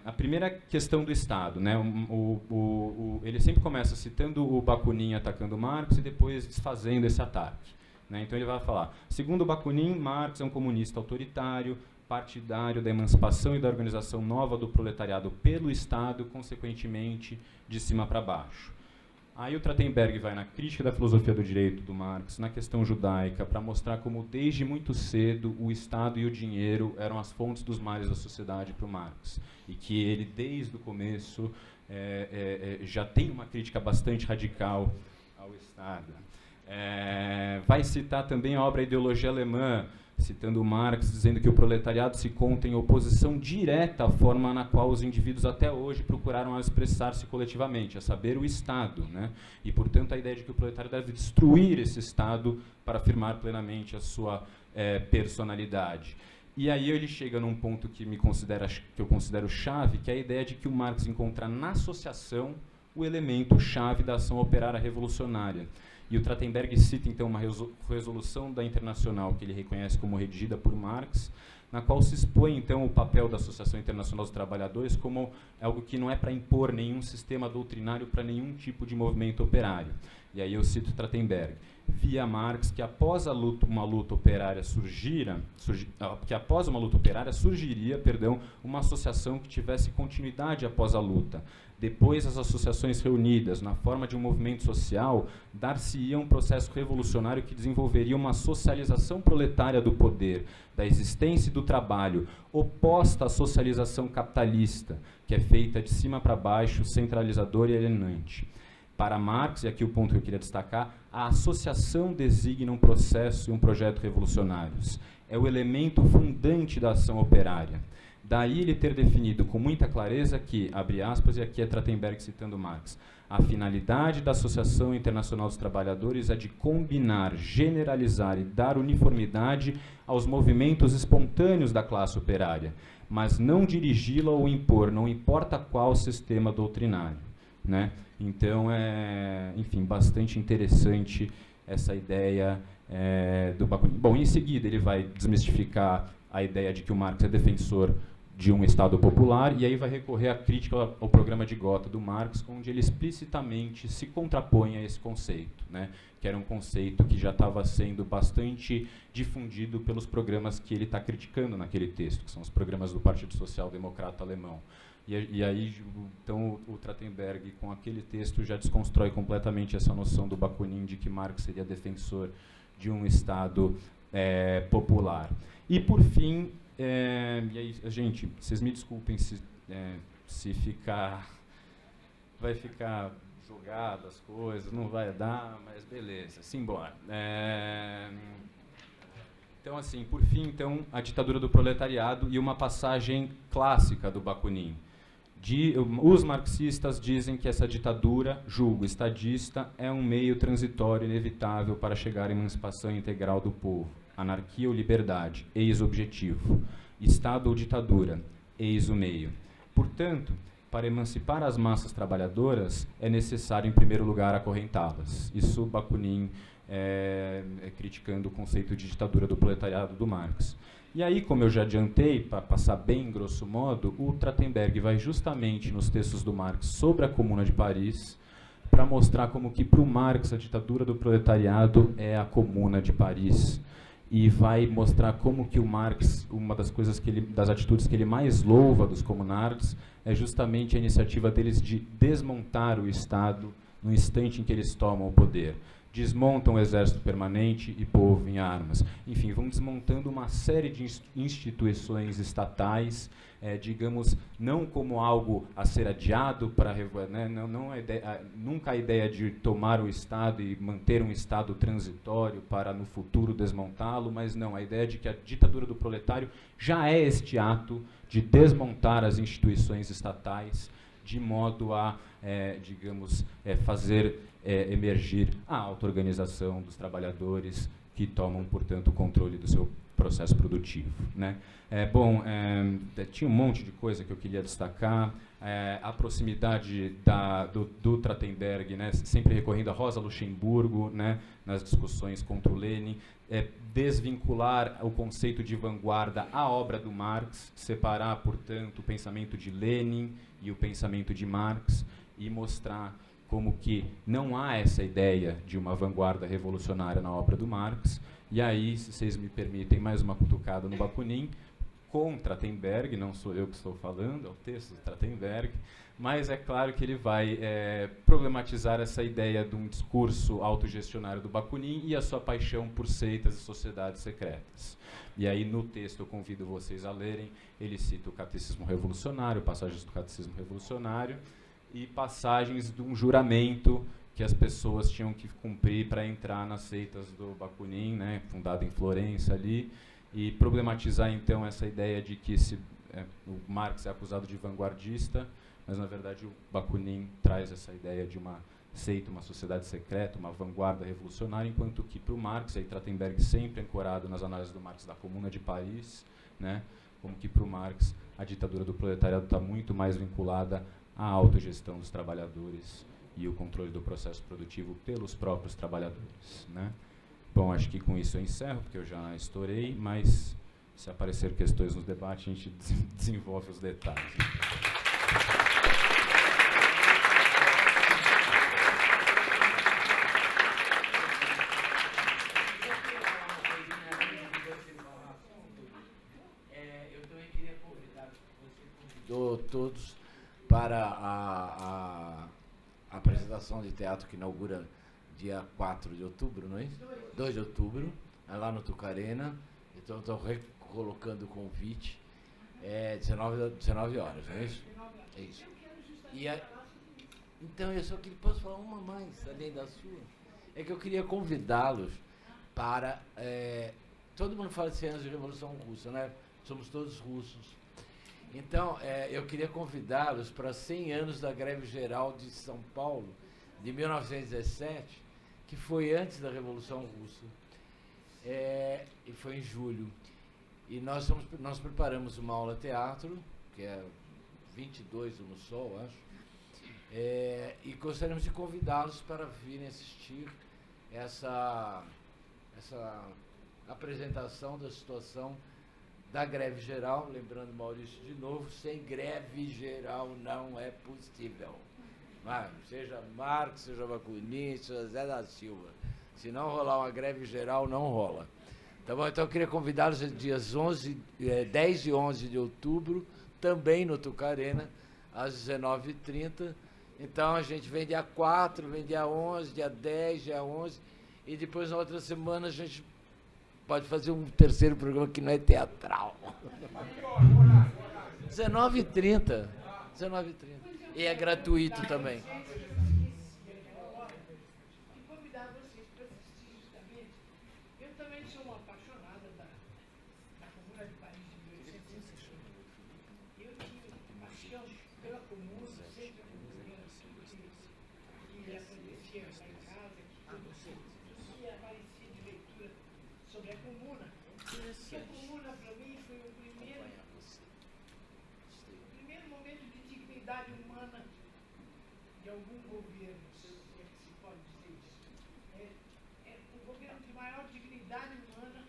A primeira questão do Estado, né? Ele sempre começa citando o Bakunin atacando Marx e depois desfazendo esse ataque, né? Então ele vai falar: segundo Bakunin, Marx é um comunista autoritário, partidário da emancipação e da organização nova do proletariado pelo Estado, consequentemente, de cima para baixo. Aí o Trachtenberg vai na crítica da filosofia do direito do Marx, na questão judaica, para mostrar como, desde muito cedo, o Estado e o dinheiro eram as fontes dos males da sociedade para o Marx. E que ele, desde o começo, já tem uma crítica bastante radical ao Estado. Vai citar também a obra Ideologia Alemã, citando Marx, dizendo que o proletariado se conta em oposição direta à forma na qual os indivíduos até hoje procuraram expressar-se coletivamente, a saber, o Estado, né? E, portanto, a ideia de que o proletariado deve destruir esse Estado para afirmar plenamente a sua personalidade. E aí ele chega num ponto que eu considero chave, que é a ideia de que o Marx encontra na associação o elemento chave da ação operária revolucionária. E o Trachtenberg cita, então, uma resolução da Internacional, que ele reconhece como redigida por Marx, na qual se expõe, então, o papel da Associação Internacional dos Trabalhadores como algo que não é para impor nenhum sistema doutrinário para nenhum tipo de movimento operário. E aí eu cito Trachtenberg: via Marx que após uma luta operária surgiria, uma associação que tivesse continuidade após a luta. Depois, as associações reunidas, na forma de um movimento social, dar-se-ia um processo revolucionário que desenvolveria uma socialização proletária do poder, da existência e do trabalho, oposta à socialização capitalista, que é feita de cima para baixo, centralizadora e alienante. Para Marx, e aqui o ponto que eu queria destacar, a associação designa um processo e um projeto revolucionários. É o elemento fundante da ação operária. Daí ele ter definido com muita clareza que, abre aspas, e aqui é Trachtenberg citando Marx, a finalidade da Associação Internacional dos Trabalhadores é de combinar, generalizar e dar uniformidade aos movimentos espontâneos da classe operária, mas não dirigi-la ou impor, não importa qual sistema doutrinário, né? Então, enfim, bastante interessante essa ideia do Bakunin. Bom, em seguida ele vai desmistificar a ideia de que o Marx é defensor de um Estado popular, e aí vai recorrer à crítica ao programa de Gotha do Marx, onde ele explicitamente se contrapõe a esse conceito, né, que era um conceito que já estava sendo bastante difundido pelos programas que ele está criticando naquele texto, que são os programas do Partido Social Democrata Alemão. E aí, então, o Trachtenberg, com aquele texto, já desconstrói completamente essa noção do Bakunin de que Marx seria defensor de um Estado popular. E, por fim, e aí, gente, vocês me desculpem se ficar... Vai ficar jogado as coisas, não vai dar, mas beleza, simbora. Então, assim, por fim, então, a ditadura do proletariado e uma passagem clássica do Bakunin. Os marxistas dizem que essa ditadura, julgo estadista, é um meio transitório inevitável para chegar à emancipação integral do povo. Anarquia ou liberdade, eis o objetivo. Estado ou ditadura, eis o meio. Portanto, para emancipar as massas trabalhadoras, é necessário, em primeiro lugar, acorrentá-las. Isso Bakunin criticando o conceito de ditadura do proletariado do Marx. E aí, como eu já adiantei, para passar bem grosso modo, o Trachtenberg vai justamente nos textos do Marx sobre a Comuna de Paris para mostrar como que para o Marx a ditadura do proletariado é a Comuna de Paris. E vai mostrar como que o Marx, uma das coisas das atitudes que ele mais louva dos comunards, é justamente a iniciativa deles de desmontar o Estado no instante em que eles tomam o poder. Desmontam o exército permanente e povo em armas. Enfim, vão desmontando uma série de instituições estatais, digamos, não como algo a ser adiado, né, nunca a ideia de tomar o Estado e manter um Estado transitório para no futuro desmontá-lo, mas não, a ideia de que a ditadura do proletário já é este ato de desmontar as instituições estatais, de modo a, digamos, fazer emergir a auto-organização dos trabalhadores que tomam, portanto, o controle do seu processo produtivo, né? Tinha um monte de coisa que eu queria destacar. A proximidade do Trachtenberg, né, sempre recorrendo a Rosa Luxemburgo, né, nas discussões contra o Lenin, desvincular o conceito de vanguarda à obra do Marx, separar, portanto, o pensamento de Lenin e o pensamento de Marx e mostrar como que não há essa ideia de uma vanguarda revolucionária na obra do Marx. E aí, se vocês me permitem, mais uma cutucada no Bakunin, com Trachtenberg, não sou eu que estou falando, é o texto do Trachtenberg, mas é claro que ele vai problematizar essa ideia de um discurso autogestionário do Bakunin e a sua paixão por seitas e sociedades secretas. E aí, no texto, eu convido vocês a lerem, ele cita o Catecismo Revolucionário, passagens do Catecismo Revolucionário, e passagens de um juramento que as pessoas tinham que cumprir para entrar nas seitas do Bakunin, né, fundado em Florença ali, e problematizar então essa ideia de que o Marx é acusado de vanguardista, mas na verdade o Bakunin traz essa ideia de uma seita, uma sociedade secreta, uma vanguarda revolucionária, enquanto que para o Marx, aí Trachtenberg sempre ancorado nas análises do Marx da Comuna de Paris, né, como que para o Marx a ditadura do proletariado está muito mais vinculada à autogestão dos trabalhadores e o controle do processo produtivo pelos próprios trabalhadores, né? Bom, acho que com isso eu encerro, porque eu já estourei, mas se aparecer questões no debate, a gente desenvolve os detalhes. Eu também queria convidar, você convidou todos para a apresentação de teatro que inaugura dia 4 de outubro, não é isso? 2 de outubro, é lá no Tucarena. Então, estou recolocando o convite. 19 horas, não é isso? É isso. Então, eu só queria, posso falar uma mais, além da sua? É que eu queria convidá-los para... todo mundo fala de 100 anos de Revolução Russa, né? Somos todos russos. Então, eu queria convidá-los para 100 anos da Greve Geral de São Paulo, de 1917, que foi antes da Revolução Russa, e foi em julho. E nós preparamos uma aula teatro, que é 22 no Sol, acho, e gostaríamos de convidá-los para virem assistir essa apresentação da situação da greve geral. Lembrando, Maurício, de novo, sem greve geral não é possível. Mas, seja Marcos, seja Bakunin, seja Zé da Silva. Se não rolar uma greve geral, não rola. Tá bom? Então eu queria convidá-los dias 10 e 11 de outubro, também no Tucarena, às 19h30. Então a gente vem dia 4, vem dia 11, dia 10, dia 11, e depois na outra semana a gente pode fazer um terceiro programa que não é teatral. 19h30. 19h30. E é gratuito também. Humana de algum governo, se é que se pode dizer isso. É o governo de maior dignidade humana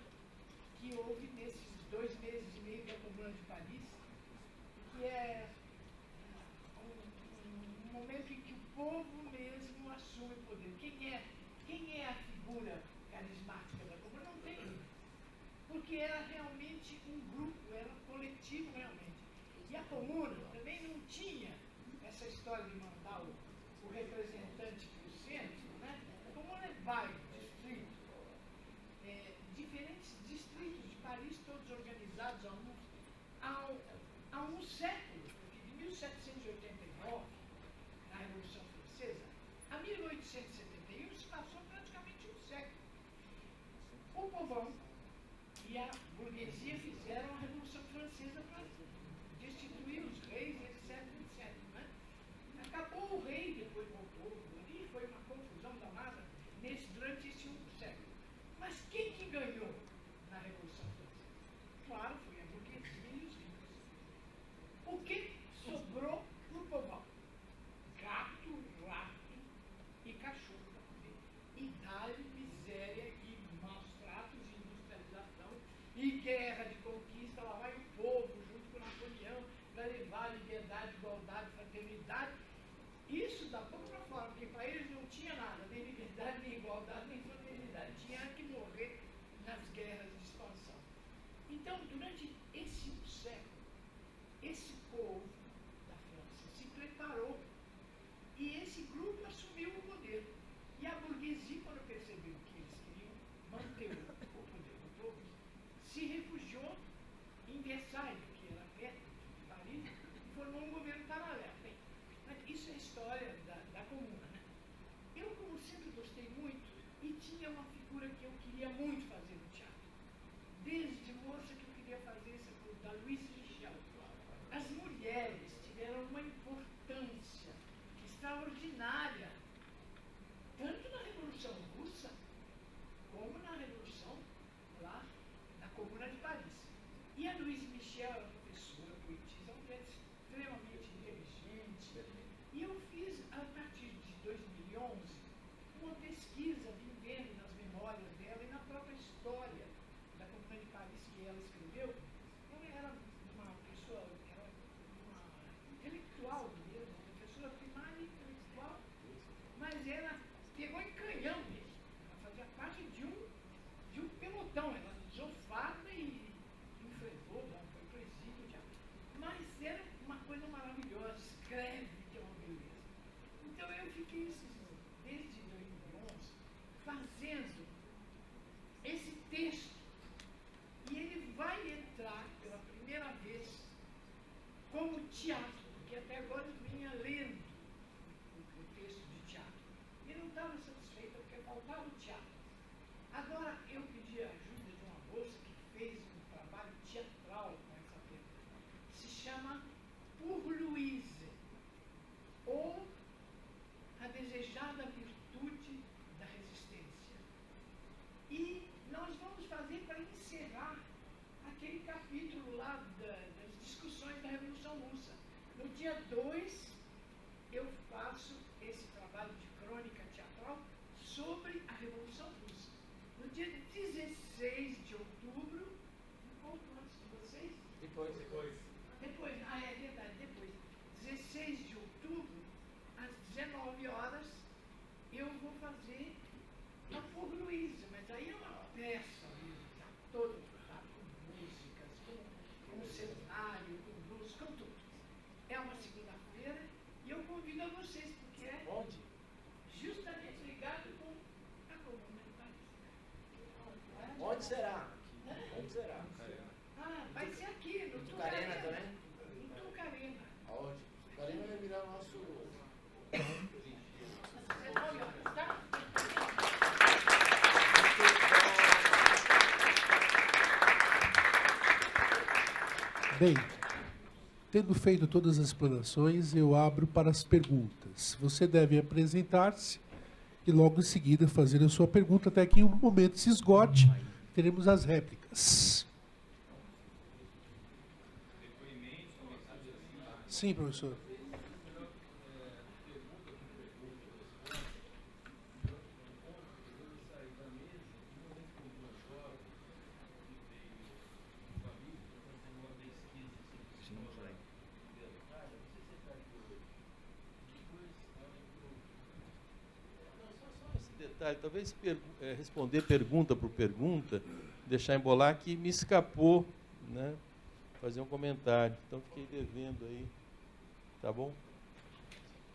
que houve nesses 2 meses e meio da Comuna de Paris, que é um momento em que o povo mesmo assume o poder. Quem é a figura carismática da Comuna? Não tem. Porque era realmente um grupo, era um coletivo realmente. E a Comuna também não tinha essa história de mandar o representante para o centro, né? Como é bairro, distrito, diferentes distritos de Paris, todos organizados há um século, porque de 1789, na Revolução Francesa, a 1871 se passou praticamente um século. O povão e a burguesia fizeram a Revolução Francesa para destituir os reis, etc. Acabou o rei, depois voltou, e foi uma confusão danada durante esse século. Mas quem que ganhou na Revolução Francesa? Claro, foi a burguesia e os ricos. O que sobrou no povão? Gato, rato e cachorro para comer. Idade, miséria e maus tratos, industrialização e guerra de conquista. Lá vai o povo junto com Napoleão para levar liberdade, igualdade, fraternidade. Isso da boca para fora, porque para eles não tinha nada, nem liberdade, nem igualdade, nem fraternidade. Tinha que morrer nas guerras de expansão. Então, durante esse século, esse povo da França se preparou e esse grupo assumiu o poder. E a burguesia, quando percebeu que eles queriam manter o poder do povo, se refugiou em Versailles, que era perto de Paris, e formou um governo paralelo. Isso é a história da Comuna, né? Eu, como sempre, gostei muito e tinha uma figura que eu queria muito fazer no teatro. Desde moça que eu queria fazer essa coisa da Louise Michel. As mulheres tiveram uma importância extraordinária, tanto na Revolução Russa, como na Revolução lá na Comuna de Paris. E a Louise Michel era professora, poetisa, uma mulher extremamente inteligente. E eu fiz, a partir de 2011, uma pesquisa, vim vendo nas memórias dela e na própria história da Comuna de Paris que ela escreveu. Ela era uma pessoa, era uma intelectual mesmo, professora primária e intelectual, mas ela pegou em canhão mesmo. Ela fazia parte de um pelotão, ela usou farda e enfrentou, foi presídio, mas era uma coisa maravilhosa, escreve. Então eu fiquei desde 2011 fazendo esse texto e ele vai entrar pela primeira vez como teatro, porque até agora eu vinha lendo o texto de teatro e não estava satisfeita porque faltava o teatro. Agora eu pedi a ajuda de uma moça que fez um trabalho teatral com essa peça. Se chama capítulo lá das discussões da Revolução Russa. No dia 2, eu faço esse trabalho de crônica teatral sobre a Revolução Russa. No dia 16 de outubro, um pouco antes de vocês? Depois, é verdade, depois. 16 de outubro, às 19 horas, eu vou fazer a Fogo Luísa, mas aí é uma peça toda, com músicas, com cenário, com luz, com tudo. É uma segunda-feira e eu convido a vocês, porque é justamente ligado com a Comuna de Paris. Onde será? Onde será? Ah, vai ser aqui, no Tucarena também? No Tucarena. Aonde? Tucarena vai virar o nosso... 19 horas, tá? Bem, tendo feito todas as explanações, eu abro para as perguntas. Você deve apresentar-se e logo em seguida fazer a sua pergunta, até que em um momento se esgote, teremos as réplicas. Sim, professor. Talvez responder pergunta por pergunta, deixar embolar, que me escapou, né, fazer um comentário. Então, fiquei devendo aí. Tá bom?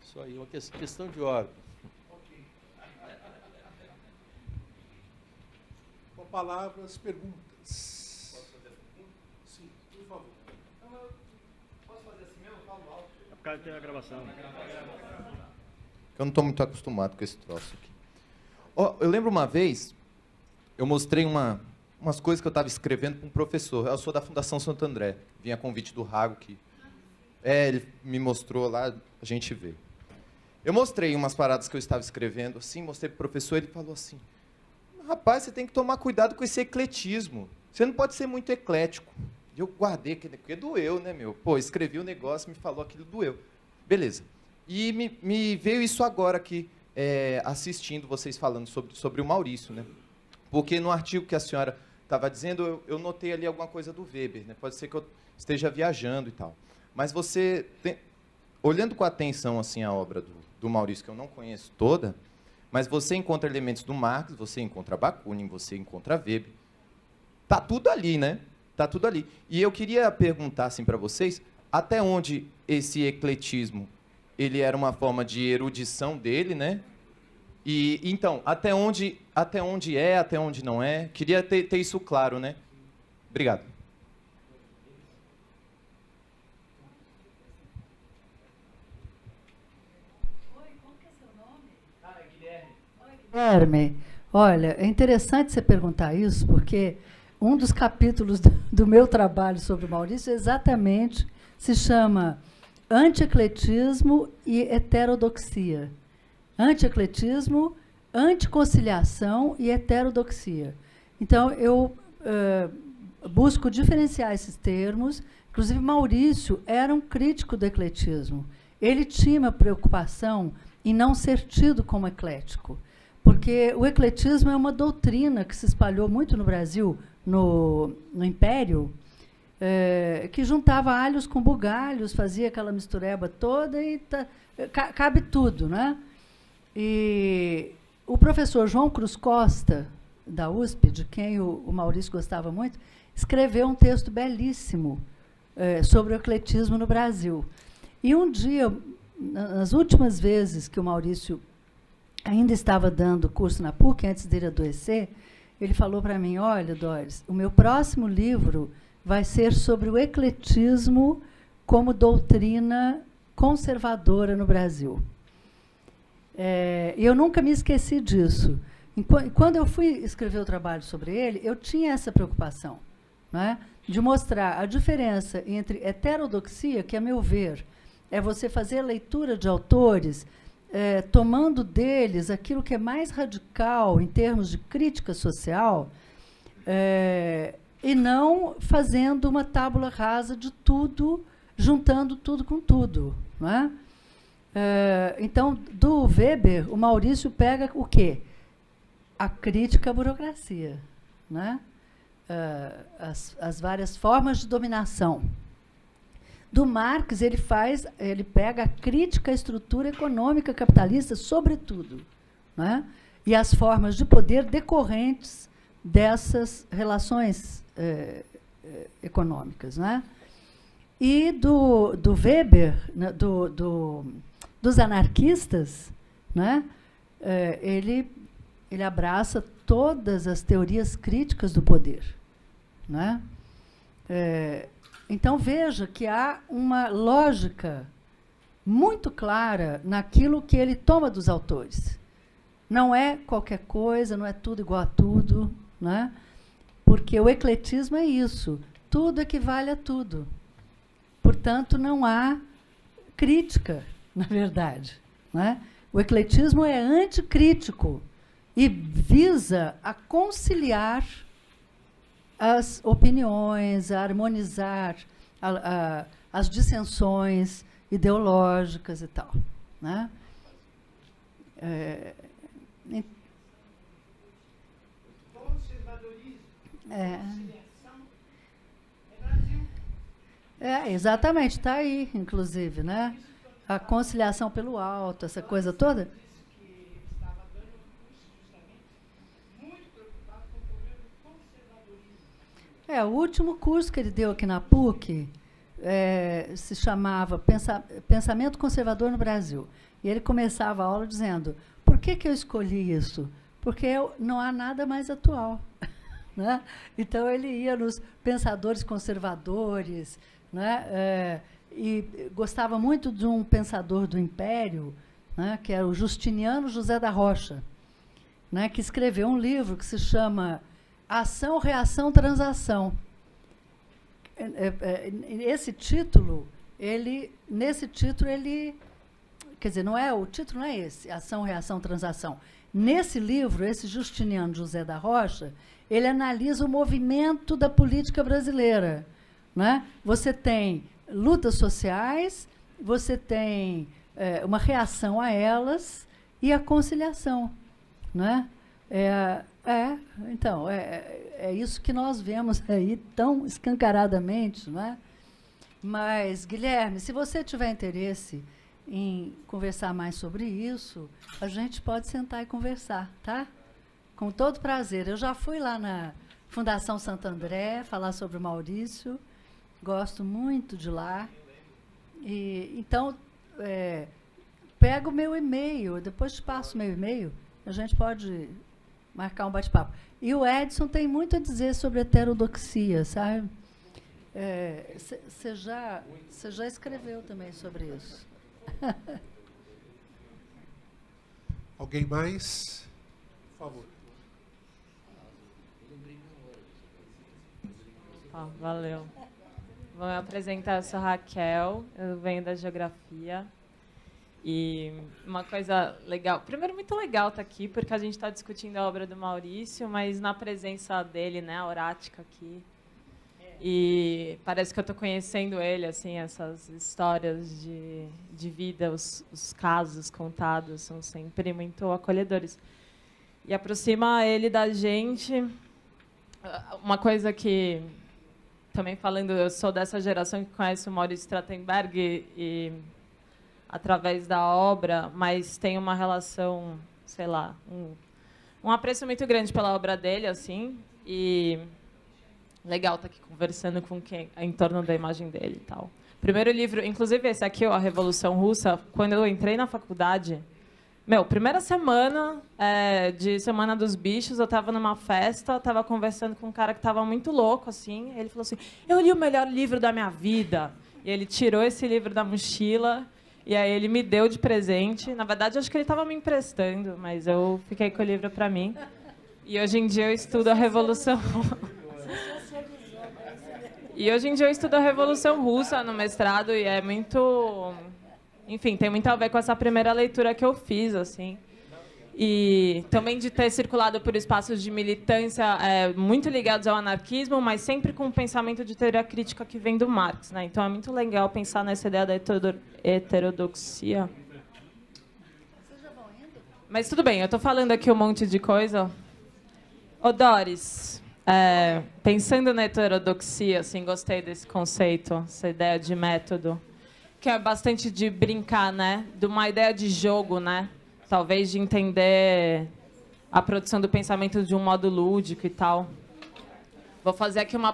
Isso aí, uma questão de ordem. Com a palavra, as perguntas. Posso fazer a pergunta? Sim, por favor. Posso fazer assim mesmo? Eu falo alto. É por causa que tem a gravação. Eu não estou muito acostumado com esse troço aqui. Eu lembro uma vez, eu mostrei umas coisas que eu estava escrevendo para um professor. Eu sou da Fundação Santo André. Vim a convite do Rago, que ele me mostrou lá, a gente vê. Eu mostrei umas paradas que eu estava escrevendo, assim, mostrei para o professor, ele falou assim, rapaz, você tem que tomar cuidado com esse ecletismo. Você não pode ser muito eclético. E eu guardei, porque doeu, né, meu? Pô, escrevi o negócio, me falou aquilo, doeu. Beleza. E me veio isso agora aqui, assistindo vocês falando sobre o Maurício, né? Porque no artigo que a senhora estava dizendo, eu notei ali alguma coisa do Weber, né? Pode ser que eu esteja viajando e tal. Mas você, olhando com atenção assim, a obra do Maurício, que eu não conheço toda, mas você encontra elementos do Marx, você encontra Bakunin, você encontra Weber. Tá tudo ali, né? Tá tudo ali. E eu queria perguntar assim, para vocês, até onde esse ecletismo ele era uma forma de erudição dele, né? E então, até onde é, até onde não é? Queria ter isso claro, né? Obrigado. Oi, como que é seu nome? Guilherme. Oi, Guilherme. Olha, é interessante você perguntar isso, porque um dos capítulos do meu trabalho sobre o Maurício exatamente se chama Antiecletismo e Heterodoxia. Antiecletismo, anticonciliação e heterodoxia. Então, eu busco diferenciar esses termos. Inclusive, Maurício era um crítico do ecletismo. Ele tinha uma preocupação em não ser tido como eclético, porque o ecletismo é uma doutrina que se espalhou muito no Brasil, no Império, que juntava alhos com bugalhos, fazia aquela mistureba toda e cabe tudo, né? E o professor João Cruz Costa, da USP, de quem o Maurício gostava muito, escreveu um texto belíssimo sobre o ecletismo no Brasil. E um dia, nas últimas vezes que o Maurício ainda estava dando curso na PUC, antes dele adoecer, ele falou para mim, olha, Doris, o meu próximo livro vai ser sobre o ecletismo como doutrina conservadora no Brasil. E eu nunca me esqueci disso. Quando eu fui escrever o trabalho sobre ele, eu tinha essa preocupação, né, de mostrar a diferença entre heterodoxia, que, a meu ver, é você fazer a leitura de autores tomando deles aquilo que é mais radical em termos de crítica social, e não fazendo uma tábula rasa de tudo, juntando tudo com tudo. Não é? Então, do Weber, o Maurício pega o quê? A crítica à burocracia, né? As várias formas de dominação. Do Marx, ele pega a crítica à estrutura econômica capitalista, sobretudo, né? E as formas de poder decorrentes dessas relações econômicas, né? E do Weber, né, dos anarquistas, né, ele abraça todas as teorias críticas do poder, né? Então, veja que há uma lógica muito clara naquilo que ele toma dos autores. Não é qualquer coisa, não é tudo igual a tudo, né? Porque o ecletismo é isso, tudo equivale a tudo. Portanto, não há crítica, na verdade, né? O ecletismo é anticrítico e visa a conciliar as opiniões, a harmonizar as dissensões ideológicas e tal, né? Conservadorismo, conciliação, Brasil. Exatamente, está aí, inclusive, né? A conciliação pelo alto, essa coisa toda. Que estava dando um curso justamente muito preocupado com o problema do conservadorismo. O último curso que ele deu aqui na PUC se chamava Pensamento Conservador no Brasil. E ele começava a aula dizendo, por que eu escolhi isso? Porque não há nada mais atual. Né? Então, ele ia nos pensadores conservadores, né? E gostava muito de um pensador do Império, né? Que era o Justiniano José da Rocha, né? Que escreveu um livro que se chama Ação, Reação, Transação. Nesse título, ele, quer dizer, o título não é esse, Ação, Reação, Transação. Nesse livro, esse Justiniano José da Rocha, ele analisa o movimento da política brasileira, né? Você tem lutas sociais, você tem uma reação a elas e a conciliação, né? Então, é isso que nós vemos aí tão escancaradamente, né? Mas, Guilherme, se você tiver interesse em conversar mais sobre isso, a gente pode sentar e conversar, tá? Com todo prazer. Eu já fui lá na Fundação Santo André falar sobre o Maurício, gosto muito de lá. Então, pega o meu e-mail, depois te passo o meu e-mail, a gente pode marcar um bate-papo. E o Edson tem muito a dizer sobre heterodoxia, sabe? Você já escreveu também sobre isso. Alguém mais? Por favor. Valeu. Bom, eu apresentar, eu sou Raquel, eu venho da Geografia. E uma coisa legal, primeiro, muito legal estar aqui, porque a gente está discutindo a obra do Maurício, mas na presença dele, né, a Horática aqui. E parece que eu estou conhecendo ele, assim, essas histórias de vida, os casos contados são sempre muito acolhedores. E aproxima ele da gente. Uma coisa que, também falando, eu sou dessa geração que conhece o Maurício Trachtenberg e através da obra, mas tem uma relação, sei lá, um apreço muito grande pela obra dele, assim, e legal estar aqui conversando com quem em torno da imagem dele e tal. Primeiro livro, inclusive esse aqui, A Revolução Russa, quando eu entrei na faculdade, primeira semana de Semana dos Bichos, eu estava numa festa, estava conversando com um cara que estava muito louco, assim, ele falou assim, eu li o melhor livro da minha vida. E ele tirou esse livro da mochila, e aí ele me deu de presente. Na verdade, acho que ele estava me emprestando, mas eu fiquei com o livro para mim. E hoje em dia eu estudo a Revolução Russa no mestrado, e é muito... Enfim, tem muito a ver com essa primeira leitura que eu fiz, assim. E também de ter circulado por espaços de militância muito ligados ao anarquismo, mas sempre com o pensamento de teoria crítica que vem do Marx, né? Então é muito legal pensar nessa ideia da heterodoxia. Mas tudo bem, eu estou falando aqui um monte de coisa. Ô, Doris, pensando na heterodoxia, assim, gostei desse conceito, essa ideia de método, que é bastante de brincar, né? De uma ideia de jogo, né? Talvez de entender a produção do pensamento de um modo lúdico e tal. Vou fazer aqui uma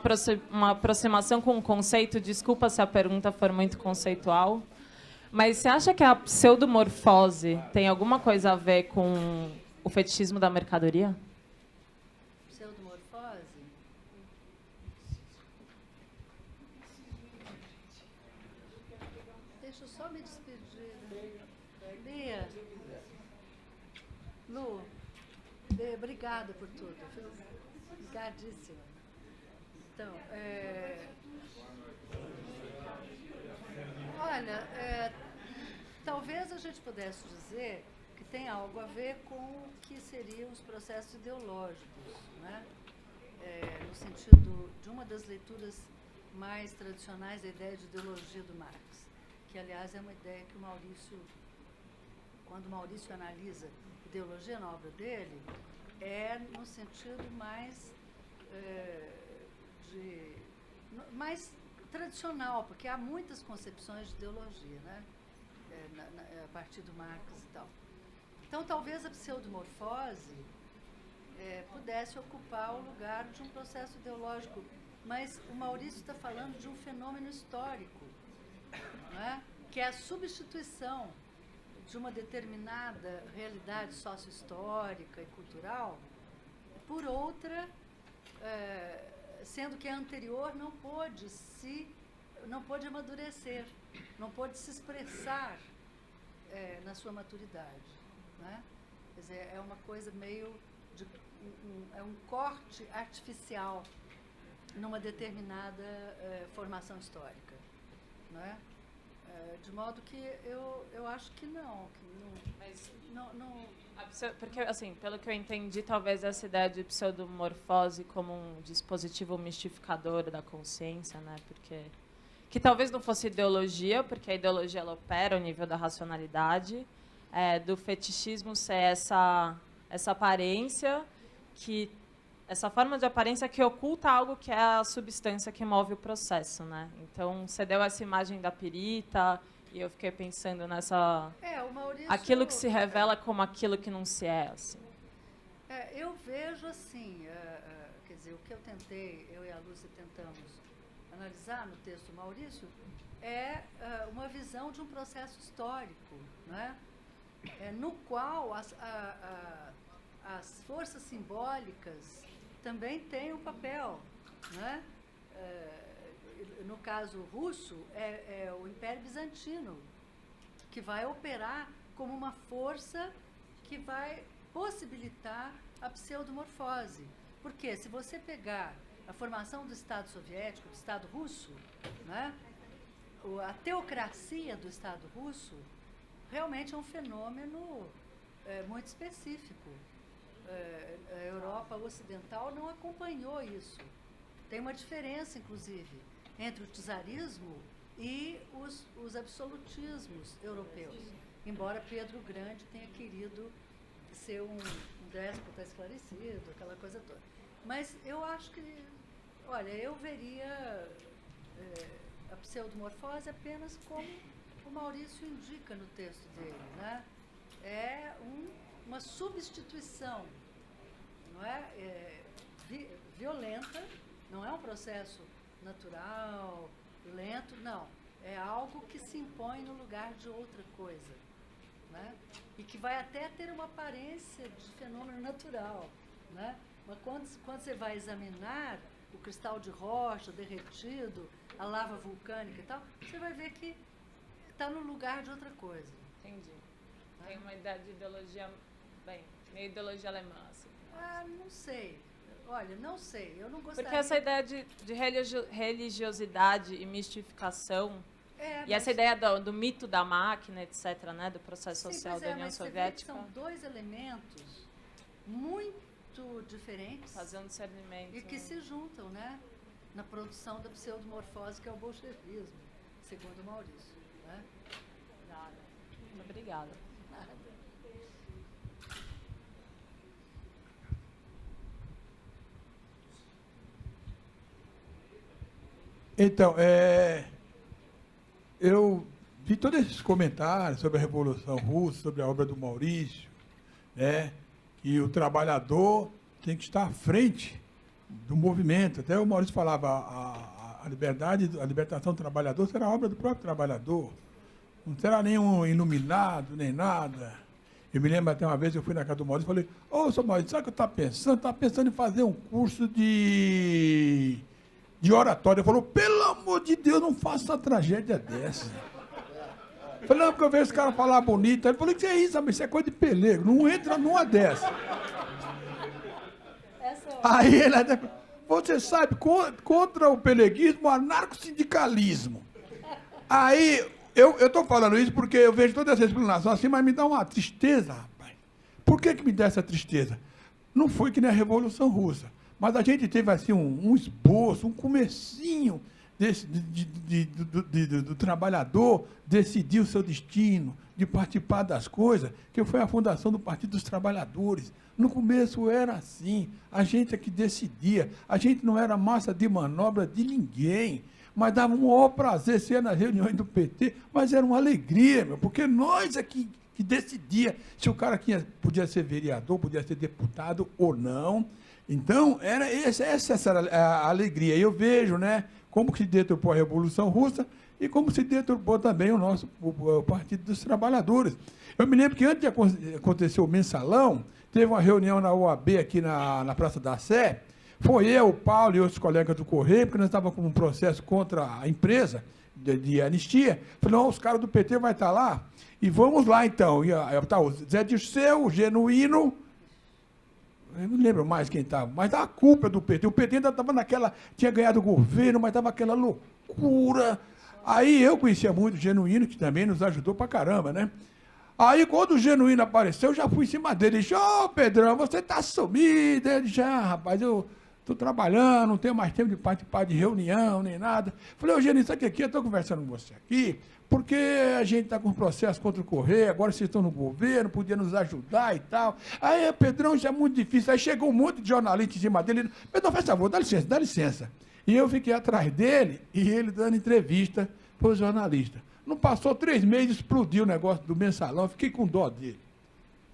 aproximação com um conceito. Desculpa se a pergunta for muito conceitual. Mas você acha que a pseudomorfose tem alguma coisa a ver com o fetichismo da mercadoria? Pseudomorfose? Deixa eu só me despedir. Bia. Lu, obrigada por tudo. Obrigadíssima. Então, olha, talvez a gente pudesse dizer que tem algo a ver com o que seriam os processos ideológicos, né? No sentido de uma das leituras mais tradicionais da ideia de ideologia do Marx, que, aliás, é uma ideia que o Maurício, quando o Maurício analisa ideologia na obra dele, é no sentido mais tradicional, porque há muitas concepções de ideologia, né? A partir do Marx e tal. Então, talvez a pseudomorfose pudesse ocupar o lugar de um processo ideológico, mas o Maurício está falando de um fenômeno histórico, né? Que é a substituição de uma determinada realidade sócio-histórica e cultural por outra, sendo que a anterior não pôde amadurecer, não pôde se expressar na sua maturidade, né? Quer dizer, é uma coisa meio de um corte artificial numa determinada formação histórica, né? De modo que eu acho que não. Mas porque, assim, pelo que eu entendi, talvez essa ideia de pseudomorfose como um dispositivo mistificador da consciência, né? Que talvez não fosse ideologia, porque a ideologia ela opera ao nível da racionalidade, do fetichismo ser essa aparência, essa forma de aparência que oculta algo que é a substância que move o processo, né? Então, você deu essa imagem da pirita e eu fiquei pensando nessa... o Maurício, aquilo que se revela como aquilo que não se é, assim. Eu vejo assim, quer dizer, o que eu e a Lúcia tentamos analisar no texto do Maurício é uma visão de um processo histórico, né? No qual as forças simbólicas também têm um papel, né? No caso russo, é o Império Bizantino, que vai operar como uma força que vai possibilitar a pseudomorfose. Porque se você pegar a formação do Estado soviético, do Estado russo, né? A teocracia do Estado russo realmente é um fenômeno muito específico. A Europa ocidental não acompanhou isso. Tem uma diferença, inclusive, entre o czarismo e os absolutismos europeus. Embora Pedro o Grande tenha querido ser um déspota esclarecido, aquela coisa toda. Mas eu acho que, olha, eu veria a pseudomorfose apenas como o Maurício indica no texto dele, né? É uma substituição, não é? Violenta, não é um processo natural, lento, não. É algo que se impõe no lugar de outra coisa, né? E que vai até ter uma aparência de fenômeno natural, né? Mas quando você vai examinar o cristal de rocha derretido, a lava vulcânica e tal, você vai ver que está no lugar de outra coisa. Entendi. Tem uma ideia de ideologia, meio ideologia alemã, assim. Não sei. Olha, não sei. Eu não gostaria... Porque essa ideia de religiosidade e mistificação E essa ideia do mito da máquina, etc., né, do processo social da União Soviética. São dois elementos muito diferentes. Fazer um discernimento. E que se juntam, né, na produção da pseudomorfose, que é o bolchevismo, segundo Maurício. Né? Nada. Muito obrigada. Então, eu vi todos esses comentários sobre a Revolução Russa, sobre a obra do Maurício, né, que o trabalhador tem que estar à frente do movimento. Até o Maurício falava, a liberdade, a libertação do trabalhador será obra do próprio trabalhador. Não será nenhum iluminado, nem nada. Eu me lembro até uma vez, eu fui na casa do Maurício e falei, ô, seu Maurício, sabe o que eu estava pensando? Estava pensando em fazer um curso de oratória. Ele falou, pelo amor de Deus, não faça uma tragédia dessa. Eu falei, não, porque eu vejo esse cara falar bonito. Ele falou, que é isso, mas isso é coisa de pelego, não entra numa dessa. Aí ele até, você sabe, contra o peleguismo, o anarcossindicalismo. Aí, eu estou falando isso porque eu vejo toda essa explanação assim, mas me dá uma tristeza, rapaz. Por que me dá essa tristeza? Não foi que nem a Revolução Russa, mas a gente teve assim um esboço, um comecinho do trabalhador decidir o seu destino, de participar das coisas, que foi a fundação do Partido dos Trabalhadores. No começo era assim, a gente é que decidia, a gente não era massa de manobra de ninguém, mas dava um maior prazer ser nas reuniões do PT, mas era uma alegria, meu, porque nós é que decidia se o cara podia ser vereador, podia ser deputado ou não. Então, essa era a alegria. E eu vejo, né, como se deturpou a Revolução Russa e como se deturpou também o Partido dos Trabalhadores. Eu me lembro que antes de acontecer o mensalão, teve uma reunião na OAB aqui na Praça da Sé. Foi eu, o Paulo e outros colegas do Correio, porque nós estávamos com um processo contra a empresa de anistia. Falei, não, os caras do PT vão estar lá, e vamos lá então. E tá o Zé Dirceu, o Genuíno, eu não lembro mais quem estava, mas a culpa do PT. O PT ainda estava tinha ganhado o governo, mas estava aquela loucura. Aí eu conhecia muito o Genuíno, que também nos ajudou pra caramba, né? Aí, quando o Genuíno apareceu, eu já fui em cima dele. Ele disse, ô, Pedrão, você tá sumido. Ele disse, rapaz, eu estou trabalhando, não tenho mais tempo de participar de reunião, nem nada. Falei, ô, Genuíno, sabe o que é? Eu estou conversando com você aqui, porque a gente está com um processo contra o Correio, agora vocês estão no governo, podia nos ajudar e tal. Aí, Pedrão, já é muito difícil. Aí chegou um monte de jornalista em cima dele. Pedrão, faz favor, dá licença, dá licença. E eu fiquei atrás dele e ele dando entrevista para os jornalistas. Não passou 3 meses, explodiu o negócio do mensalão, fiquei com dó dele.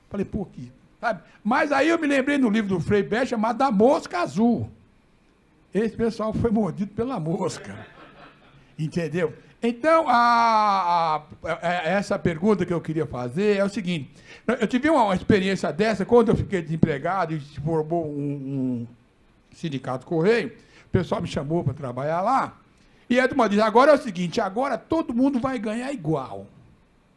Falei, por quê? Sabe? Mas aí eu me lembrei do livro do Frei Bé, chamado A Mosca Azul. Esse pessoal foi mordido pela mosca. Entendeu? Então, essa pergunta que eu queria fazer é o seguinte. Eu tive uma experiência dessa, quando eu fiquei desempregado e se formou um sindicato Correio, o pessoal me chamou para trabalhar lá. E a turma diz, agora é o seguinte, agora todo mundo vai ganhar igual.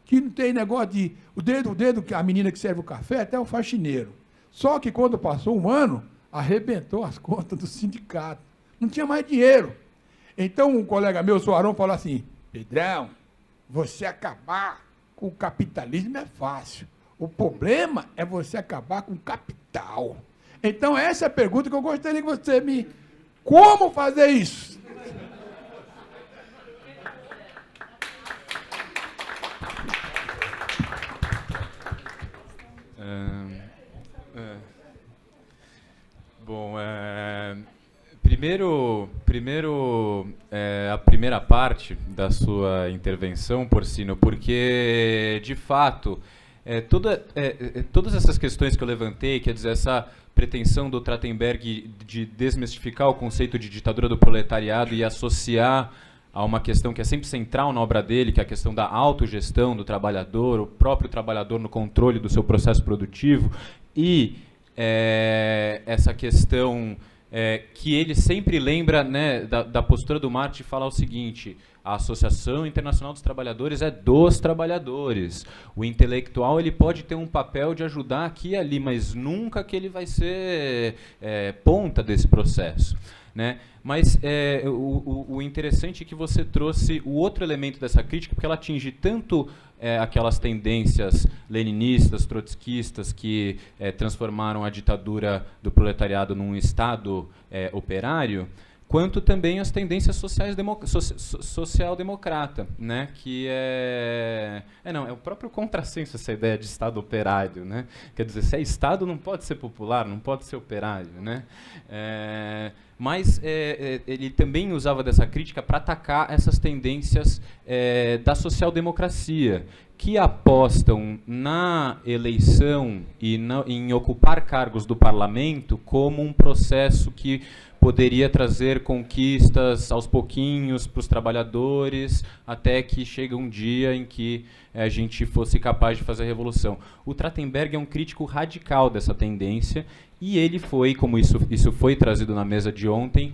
Que não tem negócio de... O dedo, a menina que serve o café, até o faxineiro. Só que quando passou um ano, arrebentou as contas do sindicato. Não tinha mais dinheiro. Então um colega meu, o Soarão, falou assim, Pedrão, você acabar com o capitalismo é fácil. O problema é você acabar com o capital. Então essa é a pergunta que eu gostaria que você me... Como fazer isso? Bom, primeiro a primeira parte da sua intervenção, Porcino, porque, de fato, todas essas questões que eu levantei, quer dizer, essa pretensão do Trachtenberg de desmistificar o conceito de ditadura do proletariado e associar a uma questão que é sempre central na obra dele, que é a questão da autogestão do trabalhador, o próprio trabalhador no controle do seu processo produtivo, e essa questão que ele sempre lembra, né, da postura do Marx de falar o seguinte, a Associação Internacional dos Trabalhadores é dos trabalhadores. O intelectual ele pode ter um papel de ajudar aqui e ali, mas nunca que ele vai ser ponta desse processo. né? Mas o interessante é que você trouxe o outro elemento dessa crítica, porque ela atinge tanto aquelas tendências leninistas, trotskistas, que transformaram a ditadura do proletariado num Estado operário, quanto também as tendências social-democrata, né? Que é o próprio contrassenso essa ideia de Estado operário, né? Quer dizer, se é Estado não pode ser popular, não pode ser operário, né? Mas ele também usava dessa crítica para atacar essas tendências da social-democracia, que apostam na eleição e em ocupar cargos do parlamento como um processo que poderia trazer conquistas aos pouquinhos para os trabalhadores, até que chega um dia em que a gente fosse capaz de fazer a revolução. O Trachtenberg é um crítico radical dessa tendência, e ele foi, como isso foi trazido na mesa de ontem,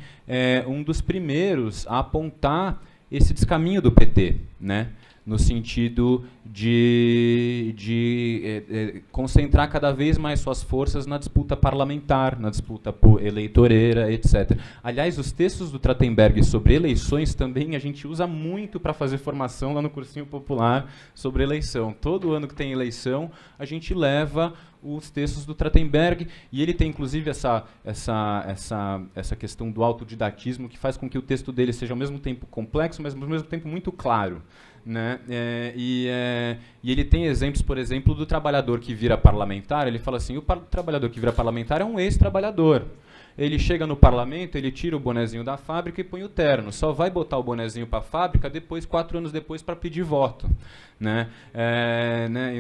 um dos primeiros a apontar esse descaminho do PT, né? No sentido de concentrar cada vez mais suas forças na disputa parlamentar, na disputa eleitoreira, etc. Aliás, os textos do Trachtenberg sobre eleições também a gente usa muito para fazer formação lá no cursinho popular sobre eleição. Todo ano que tem eleição, a gente leva os textos do Trachtenberg, e ele tem inclusive essa questão do autodidatismo, que faz com que o texto dele seja ao mesmo tempo complexo, mas ao mesmo tempo muito claro, né? E ele tem exemplos, por exemplo, do trabalhador que vira parlamentar. Ele fala assim: o trabalhador que vira parlamentar é um ex-trabalhador. Ele chega no parlamento, ele tira o bonezinho da fábrica e põe o terno. Só vai botar o bonezinho para a fábrica 4 anos depois, para pedir voto, né?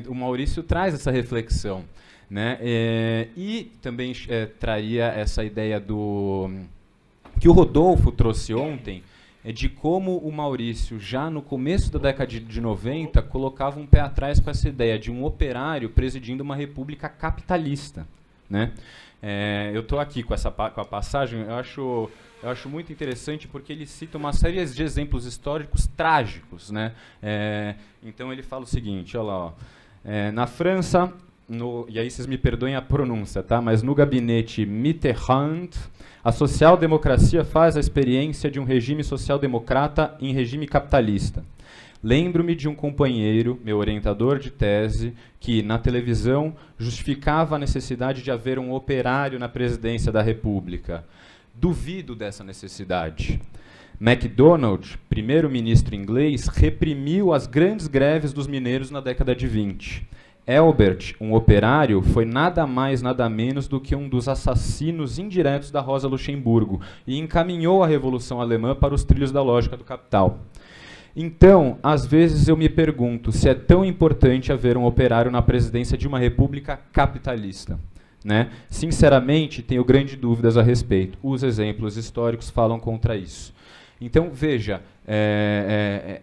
O Maurício traz essa reflexão, né? E também traria essa ideia que o Rodolfo trouxe ontem, de como o Maurício, já no começo da década de 90, colocava um pé atrás com essa ideia de um operário presidindo uma república capitalista, né? Eu estou aqui com a passagem, eu acho muito interessante, porque ele cita uma série de exemplos históricos trágicos, né? Então ele fala o seguinte, olha lá, ó, na França, e aí vocês me perdoem a pronúncia, tá? Mas no gabinete Mitterrand, a social-democracia faz a experiência de um regime social-democrata em regime capitalista. Lembro-me de um companheiro, meu orientador de tese, que, na televisão, justificava a necessidade de haver um operário na presidência da República. Duvido dessa necessidade. MacDonald, primeiro-ministro inglês, reprimiu as grandes greves dos mineiros na década de 20. Elbert, um operário, foi nada mais, nada menos do que um dos assassinos indiretos da Rosa Luxemburgo e encaminhou a Revolução Alemã para os trilhos da lógica do capital. Então, às vezes eu me pergunto se é tão importante haver um operário na presidência de uma república capitalista, né? Sinceramente, tenho grandes dúvidas a respeito. Os exemplos históricos falam contra isso. Então, veja,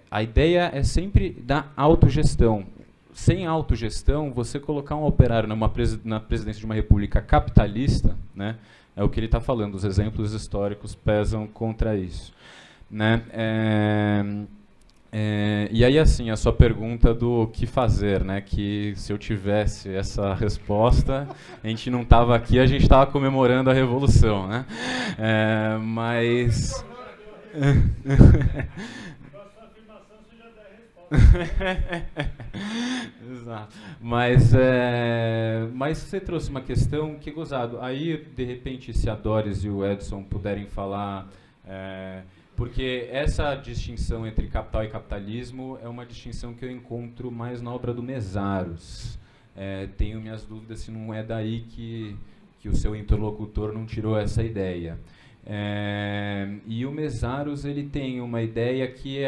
a ideia é sempre da autogestão. Sem autogestão, você colocar um operário na presidência de uma república capitalista, né, é o que ele está falando, os exemplos históricos pesam contra isso, né? E aí, assim, a sua pergunta do que fazer, né, que se eu tivesse essa resposta, a gente não estava aqui, a gente estava comemorando a Revolução, né? Mas... Exato. Mas você trouxe uma questão que é gozado. Aí, de repente, se a Doris e o Edson puderem falar, porque essa distinção entre capital e capitalismo é uma distinção que eu encontro mais na obra do Mesaros. Tenho minhas dúvidas se não é daí que o seu interlocutor não tirou essa ideia. E o Mesaros, ele tem uma ideia que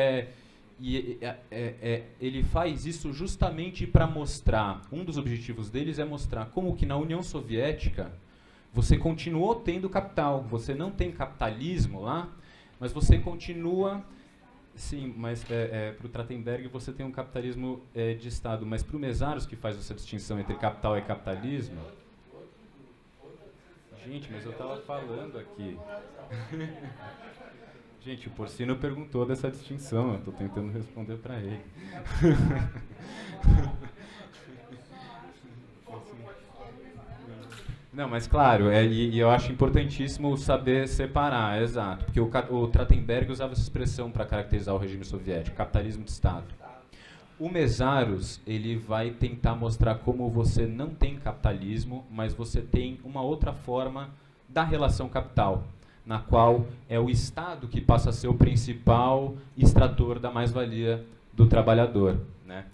ele faz isso justamente para mostrar, um dos objetivos deles é mostrar como que na União Soviética você continuou tendo capital, você não tem capitalismo lá, mas você continua, sim, mas para o Trachtenberg você tem um capitalismo de Estado, mas para o Mesaros, que faz essa distinção entre capital e capitalismo... Gente, mas eu estava falando aqui... Gente, o Porcino perguntou dessa distinção, eu estou tentando responder para ele. Não, mas claro, e eu acho importantíssimo saber separar, exato, porque o Trachtenberg usava essa expressão para caracterizar o regime soviético, capitalismo de Estado. O Mésaros, ele vai tentar mostrar como você não tem capitalismo, mas você tem uma outra forma da relação capital, na qual é o Estado que passa a ser o principal extrator da mais-valia do trabalhador, né?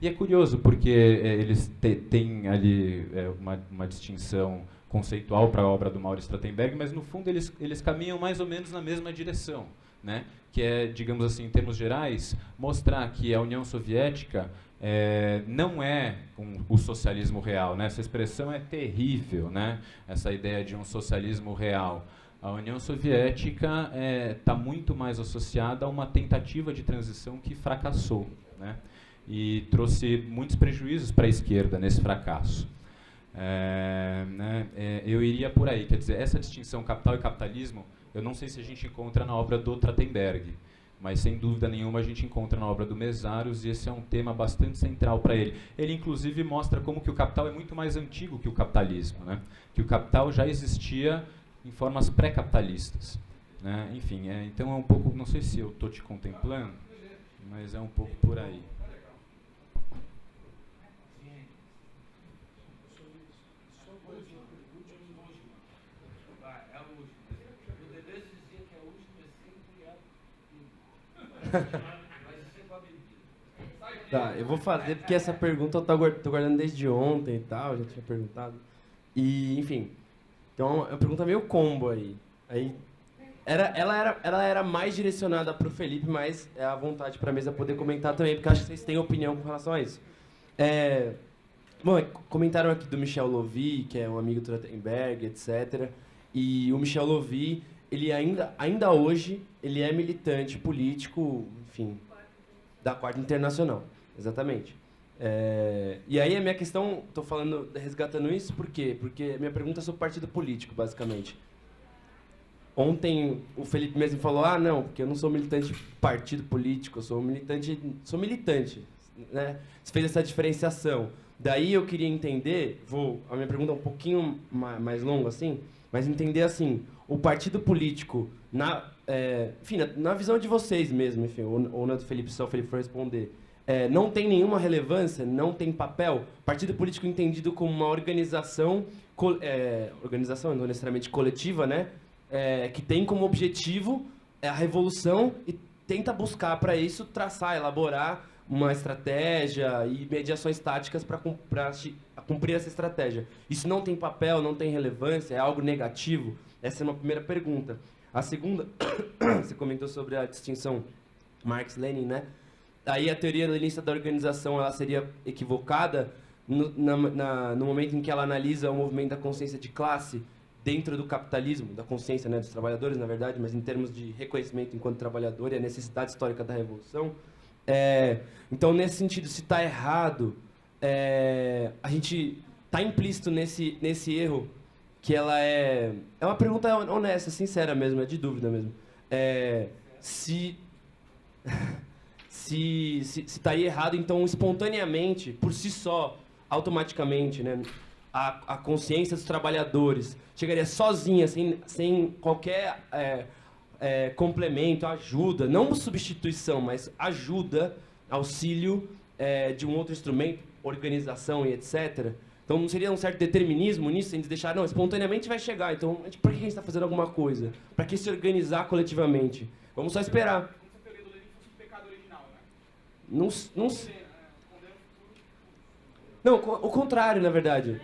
E é curioso porque eles têm ali uma distinção conceitual para a obra do Maurice Trachtenberg, mas no fundo eles caminham mais ou menos na mesma direção, né? Que é, digamos assim, em termos gerais, mostrar que a União Soviética não é o socialismo real, né? Essa expressão é terrível, né? Essa ideia de um socialismo real. A União Soviética está muito mais associada a uma tentativa de transição que fracassou, né? E trouxe muitos prejuízos para a esquerda nesse fracasso. Eu iria por aí, quer dizer, essa distinção capital e capitalismo, eu não sei se a gente encontra na obra do Trachtenberg, mas sem dúvida nenhuma a gente encontra na obra do Mésaros, e esse é um tema bastante central para ele. Ele inclusive mostra como que o capital é muito mais antigo que o capitalismo, né? Que o capital já existia em formas pré-capitalistas, né? Enfim, então é um pouco, não sei se eu estou te contemplando, mas é um pouco por aí. Tá, eu vou fazer porque essa pergunta eu tô guardando desde ontem e tal, já tinha perguntado. E, enfim, então é uma pergunta meio combo aí. Ela era mais direcionada para o Felipe, mas é à vontade para a mesa poder comentar também, porque eu acho que vocês têm opinião com relação a isso. Bom, comentaram aqui do Michel Lovy, que é um amigo do Trachtenberg, etc. E o Michel Lovy, ele ainda hoje, ele é militante político, enfim, da Quarta Internacional, exatamente. E aí a minha questão, estou resgatando isso, por quê? Porque minha pergunta é sobre partido político, basicamente. Ontem o Felipe mesmo falou, não, porque eu não sou militante de partido político, eu sou militante, né? Você fez essa diferenciação. Daí eu queria entender, a minha pergunta é um pouquinho mais longa assim, mas entender assim, o partido político, enfim, na visão de vocês mesmo, enfim, ou na do Felipe, só o Felipe for responder, não tem nenhuma relevância, não tem papel, partido político entendido como uma organização, organização não necessariamente coletiva, né, que tem como objetivo a revolução e tenta buscar para isso, elaborar uma estratégia e mediações táticas para cumprir essa estratégia. Isso não tem papel, não tem relevância, é algo negativo? Essa é uma primeira pergunta. A segunda, você comentou sobre a distinção Marx-Lenin, né? Aí a teoria leninista da organização ela seria equivocada no momento em que ela analisa o movimento da consciência de classe dentro do capitalismo, da consciência, né, dos trabalhadores, na verdade, mas em termos de reconhecimento enquanto trabalhador e a necessidade histórica da revolução. Então, nesse sentido, se está errado, a gente está implícito nesse erro, que ela é uma pergunta honesta, sincera mesmo, é de dúvida mesmo. Se estaria errado, então, espontaneamente, por si só, automaticamente, né, a consciência dos trabalhadores chegaria sozinha, sem qualquer complemento, ajuda, não substituição, mas ajuda, auxílio de um outro instrumento, organização e etc. Então não seria um certo determinismo nisso, a gente deixar, não, espontaneamente vai chegar, então por que a gente está fazendo alguma coisa? Para que se organizar coletivamente? Vamos só esperar. Não, o contrário, na verdade.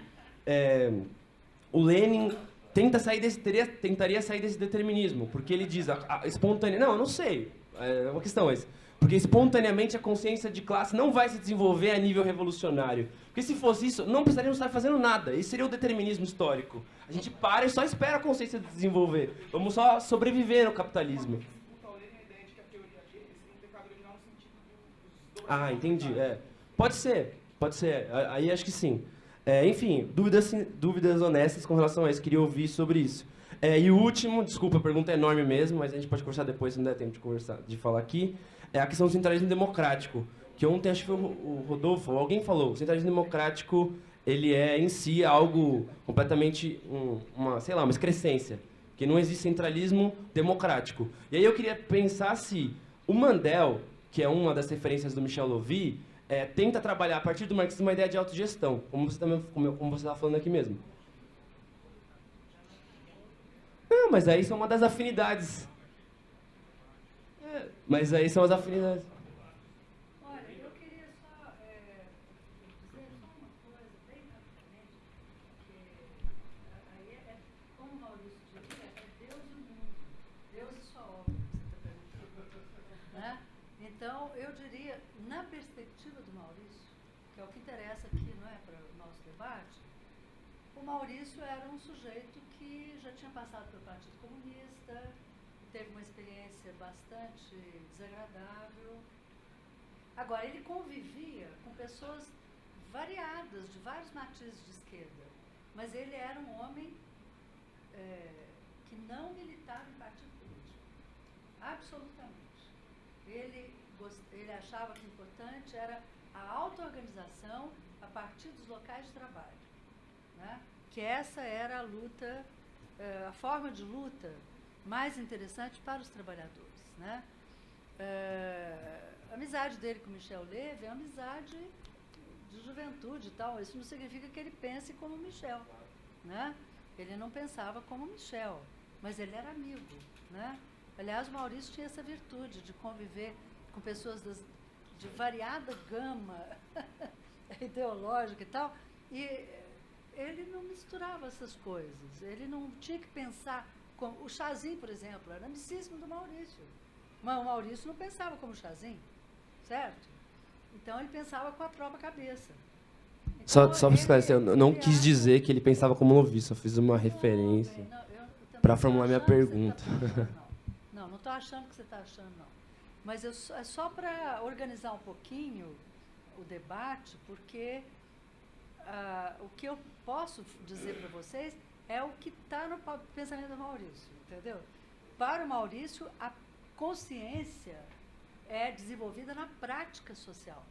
O Lenin tentaria sair desse determinismo, porque ele diz espontânea. Não, eu não sei. É uma questão essa. Porque espontaneamente a consciência de classe não vai se desenvolver a nível revolucionário. Porque se fosse isso, não precisaríamos estar fazendo nada. Esse seria o determinismo histórico. A gente para e só espera a consciência se desenvolver. Vamos só sobreviver no capitalismo. Entendi. Pode ser. Aí acho que sim. Enfim, dúvidas honestas com relação a isso. Queria ouvir sobre isso. E o último, desculpa, a pergunta é enorme mesmo, mas a gente pode conversar depois, se não der tempo de falar aqui. É a questão do centralismo democrático. Que ontem, acho que foi o Rodolfo, alguém falou, o centralismo democrático ele é em si algo completamente, sei lá, uma excrescência, que não existe centralismo democrático. E aí eu queria pensar se o Mandel, que é uma das referências do Michel Louvi, tenta trabalhar a partir do marxismo uma ideia de autogestão, como você estava falando aqui mesmo. Não, mas aí são uma das afinidades. Mas aí são as afinidades. Olha, eu queria só dizer só uma coisa, bem rapidamente, que aí como o Maurício diria, é Deus e o mundo, Deus e sua obra, que você está perguntando. Né? Então, eu diria, na perspectiva do Maurício, que é o que interessa aqui, não é, para o nosso debate, o Maurício era um sujeito que já tinha passado pelo Partido Comunista, teve uma experiência bastante desagradável. Agora, ele convivia com pessoas variadas, de vários matizes de esquerda, mas ele era um homem que não militava em partido político. Absolutamente. Ele achava que o importante era a auto-organização a partir dos locais de trabalho. Né? Que essa era a luta, a forma de luta mais interessante para os trabalhadores. Né? A amizade dele com Michel Levy é uma amizade de juventude e tal. Isso não significa que ele pense como Michel. Né? Ele não pensava como Michel, mas ele era amigo. Né? Aliás, o Maurício tinha essa virtude de conviver com pessoas de variada gama ideológica e tal, e ele não misturava essas coisas. Ele não tinha que pensar como... O Chazin, por exemplo, era amicíssimo do Maurício. Mas o Maurício não pensava como o Chazin, certo? Então ele pensava com a própria cabeça. Então, Só para esclarecer, eu não quis dizer que ele pensava como Louvi, só fiz uma referência para formular minha pergunta. Não estou achando que você está achando, não. Mas é só para organizar um pouquinho o debate, porque o que eu posso dizer para vocês é o que está no pensamento do Maurício, entendeu? Para o Maurício, a consciência é desenvolvida na prática social,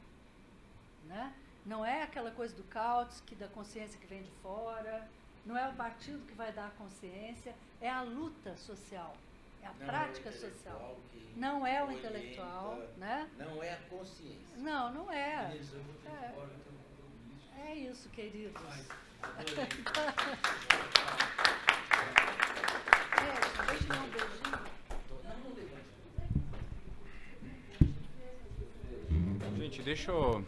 né? Não é aquela coisa do Kautsky, da consciência que vem de fora, não é o partido que vai dar a consciência, é a luta social, é a prática social. Não é o intelectual, né? Não é a consciência. Não é. É isso, queridos. Gente, deixa eu dar um beijinho. Gente, deixa eu...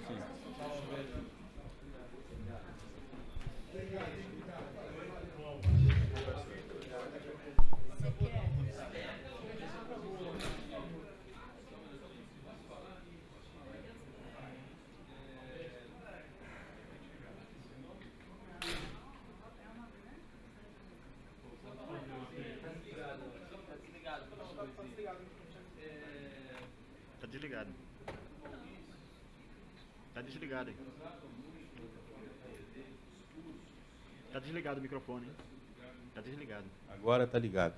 sim. Tá desligado. Tá desligado aí. Tá desligado o microfone, hein? Tá desligado. Agora está ligado.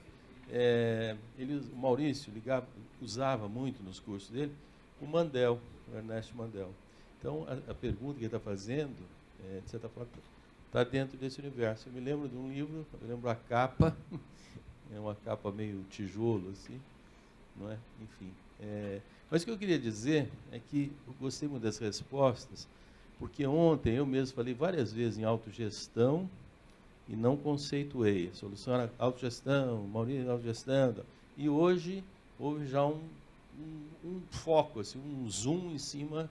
O Maurício usava muito nos cursos dele o Mandel, o Ernesto Mandel. Então, a pergunta que ele está fazendo, de certa forma, está dentro desse universo. Eu me lembro de um livro, eu lembro a capa, é uma capa meio tijolo, assim, não é? Enfim. Mas o que eu queria dizer é que eu gostei muito das respostas, porque ontem eu mesmo falei várias vezes em autogestão e não conceituei. A solução era autogestão, Maurício, autogestão. E hoje houve já um foco, assim, um zoom em cima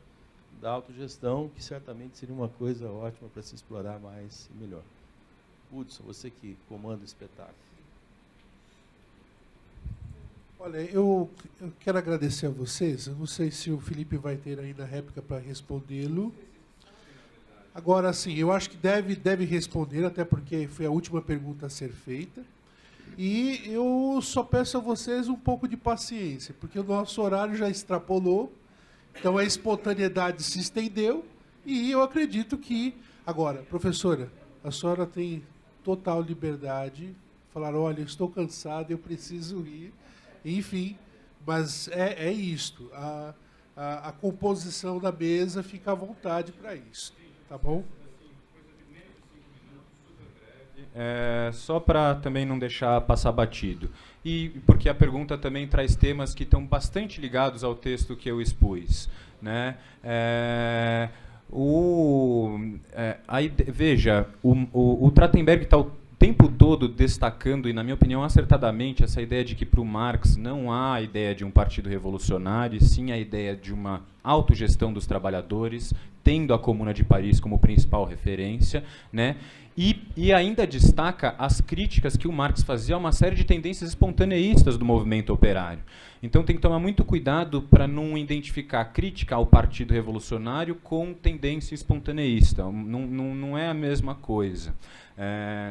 da autogestão, que certamente seria uma coisa ótima para se explorar mais e melhor. Hudson, você que comanda o espetáculo. Olha, eu quero agradecer a vocês. Eu não sei se o Felipe vai ter ainda a réplica para respondê-lo. Agora, sim, eu acho que deve responder, até porque foi a última pergunta a ser feita. E eu só peço a vocês um pouco de paciência, porque o nosso horário já extrapolou, então a espontaneidade se estendeu, e eu acredito que... Agora, professora, a senhora tem total liberdade de falar, olha, eu estou cansada, eu preciso ir, enfim, mas é isto. a composição da mesa, fica à vontade para isso. Tá bom? Só para também não deixar passar batido. E porque a pergunta também traz temas que estão bastante ligados ao texto que eu expus, né? Veja, o Trachtenberg está o tempo todo destacando, e na minha opinião acertadamente, essa ideia de que para o Marx não há a ideia de um partido revolucionário, e sim a ideia de uma autogestão dos trabalhadores, tendo a Comuna de Paris como principal referência, né? E ainda destaca as críticas que o Marx fazia a uma série de tendências espontaneístas do movimento operário. Então tem que tomar muito cuidado para não identificar a crítica ao Partido Revolucionário com tendência espontaneísta. Não é a mesma coisa.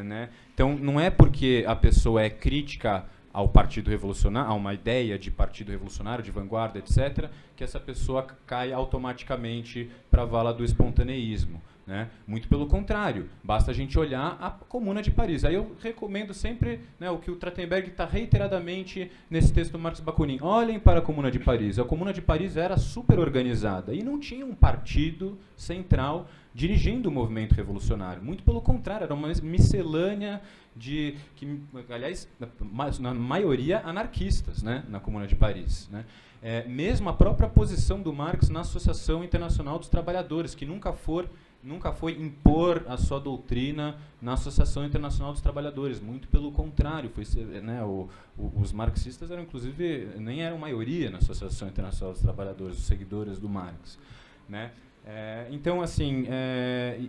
Né? Então não é porque a pessoa é crítica ao Partido Revolucionário, a uma ideia de Partido Revolucionário, de vanguarda, etc., que essa pessoa cai automaticamente para a vala do espontaneísmo. Né? Muito pelo contrário, basta a gente olhar a Comuna de Paris. Aí eu recomendo sempre, né, o que o Trachtenberg está reiteradamente nesse texto do Marx Bakunin. Olhem para a Comuna de Paris. A Comuna de Paris era super organizada e não tinha um partido central dirigindo o movimento revolucionário. Muito pelo contrário, era uma miscelânea de, que, aliás, na maioria anarquistas, né, na Comuna de Paris. Né? Mesmo a própria posição do Marx na Associação Internacional dos Trabalhadores, que nunca foi impor a sua doutrina na Associação Internacional dos Trabalhadores. Muito pelo contrário. Né, os marxistas eram, inclusive, nem eram maioria na Associação Internacional dos Trabalhadores, os seguidores do Marx. Né? Então, assim,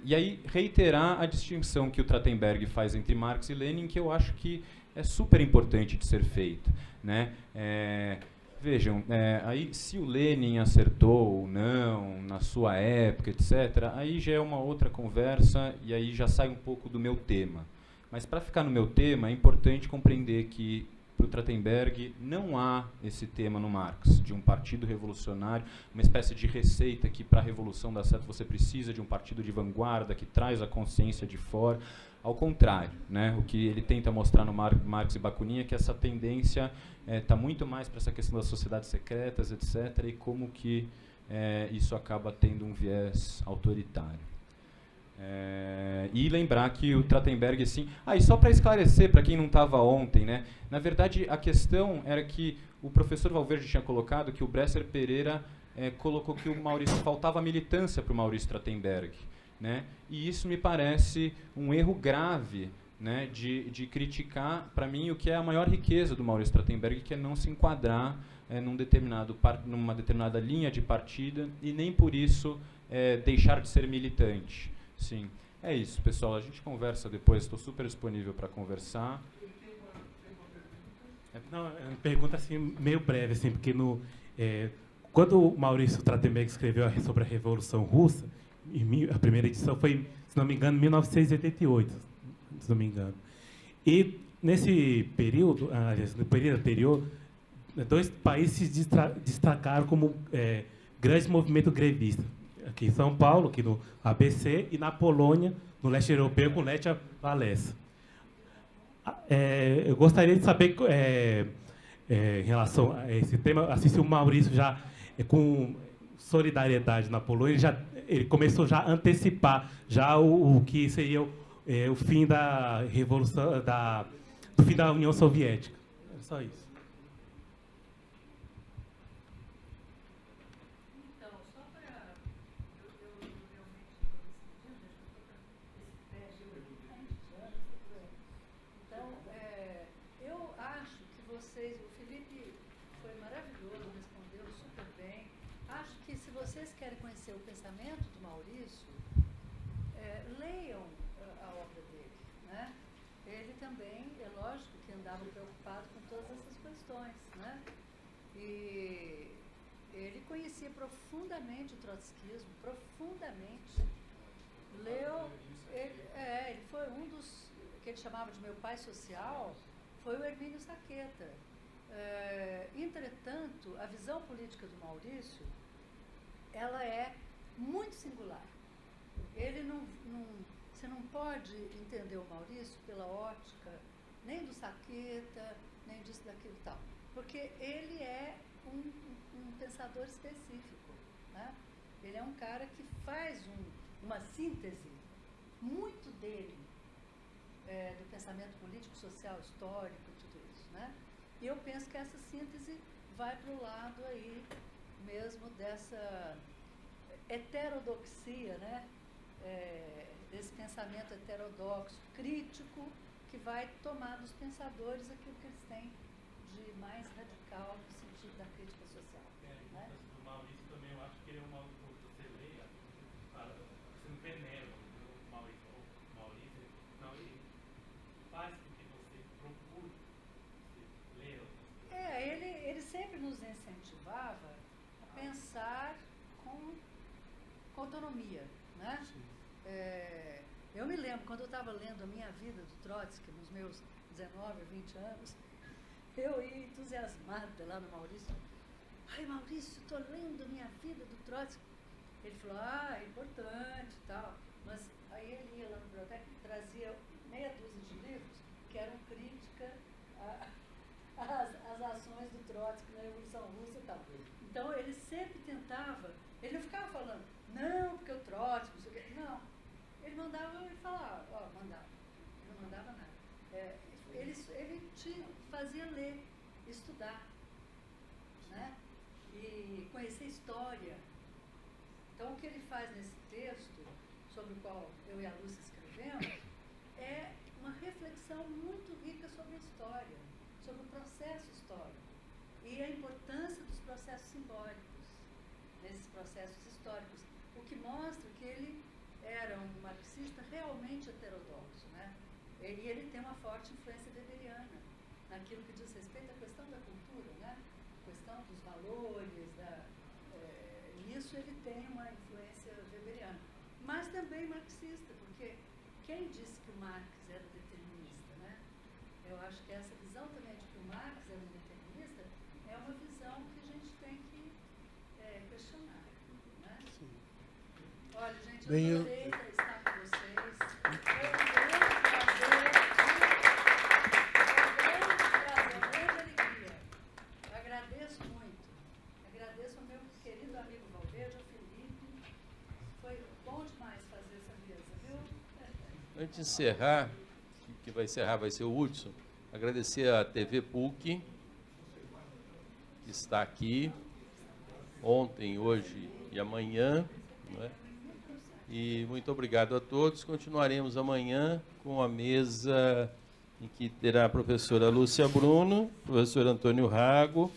e aí reiterar a distinção que o Trachtenberg faz entre Marx e Lenin, que eu acho que é super importante de ser feita. Né? Vejam, aí se o Lenin acertou ou não na sua época, etc., aí já é uma outra conversa e aí já sai um pouco do meu tema. Mas para ficar no meu tema, é importante compreender que para o Trachtenberg não há esse tema no Marx, de um partido revolucionário, uma espécie de receita que para a revolução dar certo você precisa de um partido de vanguarda que traz a consciência de fora. Ao contrário, né? O que ele tenta mostrar no Marx e Bakunin é que essa tendência está muito mais para essa questão das sociedades secretas, etc., e como que isso acaba tendo um viés autoritário. E lembrar que o Trachtenberg, assim... e só para esclarecer, para quem não estava ontem, né? Na verdade, a questão era que o professor Valverde tinha colocado que o Bresser Pereira colocou que o Maurício faltava militância para o Maurício Trachtenberg. Né? E isso me parece um erro grave, né, de criticar, para mim, o que é a maior riqueza do Maurício Trachtenberg, que é não se enquadrar numa determinada linha de partida e nem por isso deixar de ser militante. Sim, é isso, pessoal. A gente conversa depois, estou super disponível para conversar. Não, é uma pergunta assim, meio breve, assim, porque quando o Maurício Trachtenberg escreveu sobre a Revolução Russa, a primeira edição foi, se não me engano, 1988, se não me engano. E nesse período, no período anterior, dois países se destacaram como grandes movimentos grevistas. Aqui em São Paulo, aqui no ABC, e na Polônia, no leste europeu, com Lech Walesa. Eu gostaria de saber, em relação a esse tema, assim, se o Maurício já, com solidariedade na Polônia, ele começou já a antecipar já o que seria o fim da revolução, do fim da União Soviética. É só isso. Então, só para eu realmente então, eu acho que vocês, o Felipe foi maravilhoso, respondeu super bem. Acho que se vocês querem conhecer o pensamento do Maurício, leiam a obra dele. Né? Ele também, é lógico que andava preocupado com todas essas questões. Né? E ele conhecia profundamente o trotskismo, profundamente. Leu, ele foi um dos que ele chamava de meu pai social, foi o Hermínio Saqueta. Entretanto, a visão política do Maurício, ela é muito singular. Ele você não pode entender o Maurício pela ótica nem do Saqueta, nem disso, daquilo e tal. Porque ele é um pensador específico, né? Ele é um cara que faz uma síntese muito dele, do pensamento político, social, histórico, tudo isso, né? E eu penso que essa síntese vai para o lado aí mesmo dessa heterodoxia, né? Desse pensamento heterodoxo, crítico, que vai tomar dos pensadores aquilo que eles têm de mais radical no sentido da crítica social. Né? O Maurício também, eu acho que ele é um autor que você lê, você não venera o Maurício, não, ele faz com que você procure ler. Ele sempre nos incentivava a pensar com autonomia, né? Eu me lembro, quando eu estava lendo A Minha Vida, do Trotsky, nos meus 19, 20 anos, eu ia entusiasmada lá no Maurício. Ai, Maurício, estou lendo A Minha Vida, do Trotsky. Ele falou, é importante e tal. Mas aí ele ia lá na biblioteca e trazia meia dúzia de livros que eram crítica às ações do Trotsky na Revolução Russa e tal. Então, ele sempre tentava, ele não ficava falando, não, porque o Trotsky, não sei o quê. Não. Ele mandava e falava, mandava. Ele não mandava nada. Ele fazia ler, estudar, né? E conhecer história. Então, o que ele faz nesse texto, sobre o qual eu e a Lúcia escrevemos, é uma reflexão muito rica sobre a história, sobre o processo histórico e a importância dos processos simbólicos nesses processos históricos, o que mostra que ele era um marxista realmente heterodoxo, né? E ele tem uma forte influência weberiana naquilo que diz respeito à questão da cultura, né? A questão dos valores, nisso ele tem uma influência weberiana. Mas também marxista, porque quem disse que o Marx era determinista, né? Eu acho que essa visão também de que o Marx era um determinista é uma visão que a gente tem que questionar, né? Sim. Olha, gente, eu adorei estar com vocês. Foi um grande prazer, uma grande alegria. Eu agradeço muito. Agradeço ao meu querido amigo Valverde, ao Felipe. Foi bom demais fazer essa mesa, viu? Antes de encerrar, que vai encerrar vai ser o Hudson, agradecer à TV PUC, que está aqui ontem, hoje e amanhã, não é? E muito obrigado a todos. Continuaremos amanhã com a mesa em que terá a professora Lúcia Bruno, professor Antônio Rago,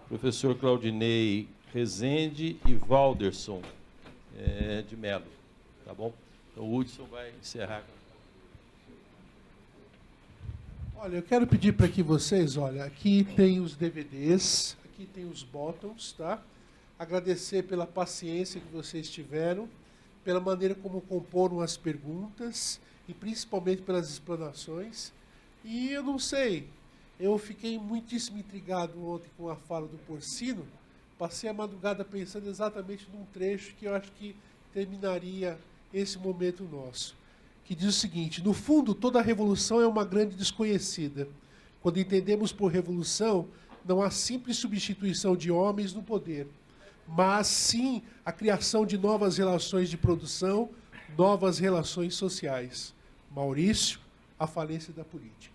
professor Claudinei Rezende e Valderson de Mello. Tá bom? Então o Hudson vai encerrar. Olha, eu quero pedir para que vocês, olha, aqui tem os DVDs, aqui tem os bottoms, tá? Agradecer pela paciência que vocês tiveram, pela maneira como comporam as perguntas e principalmente pelas explanações. E eu não sei, eu fiquei muitíssimo intrigado ontem com a fala do Porcino, passei a madrugada pensando exatamente num trecho que eu acho que terminaria esse momento nosso, que diz o seguinte: no fundo, toda revolução é uma grande desconhecida. Quando entendemos por revolução, não há simples substituição de homens no poder, mas sim a criação de novas relações de produção, novas relações sociais. Maurício, A Falência da Política.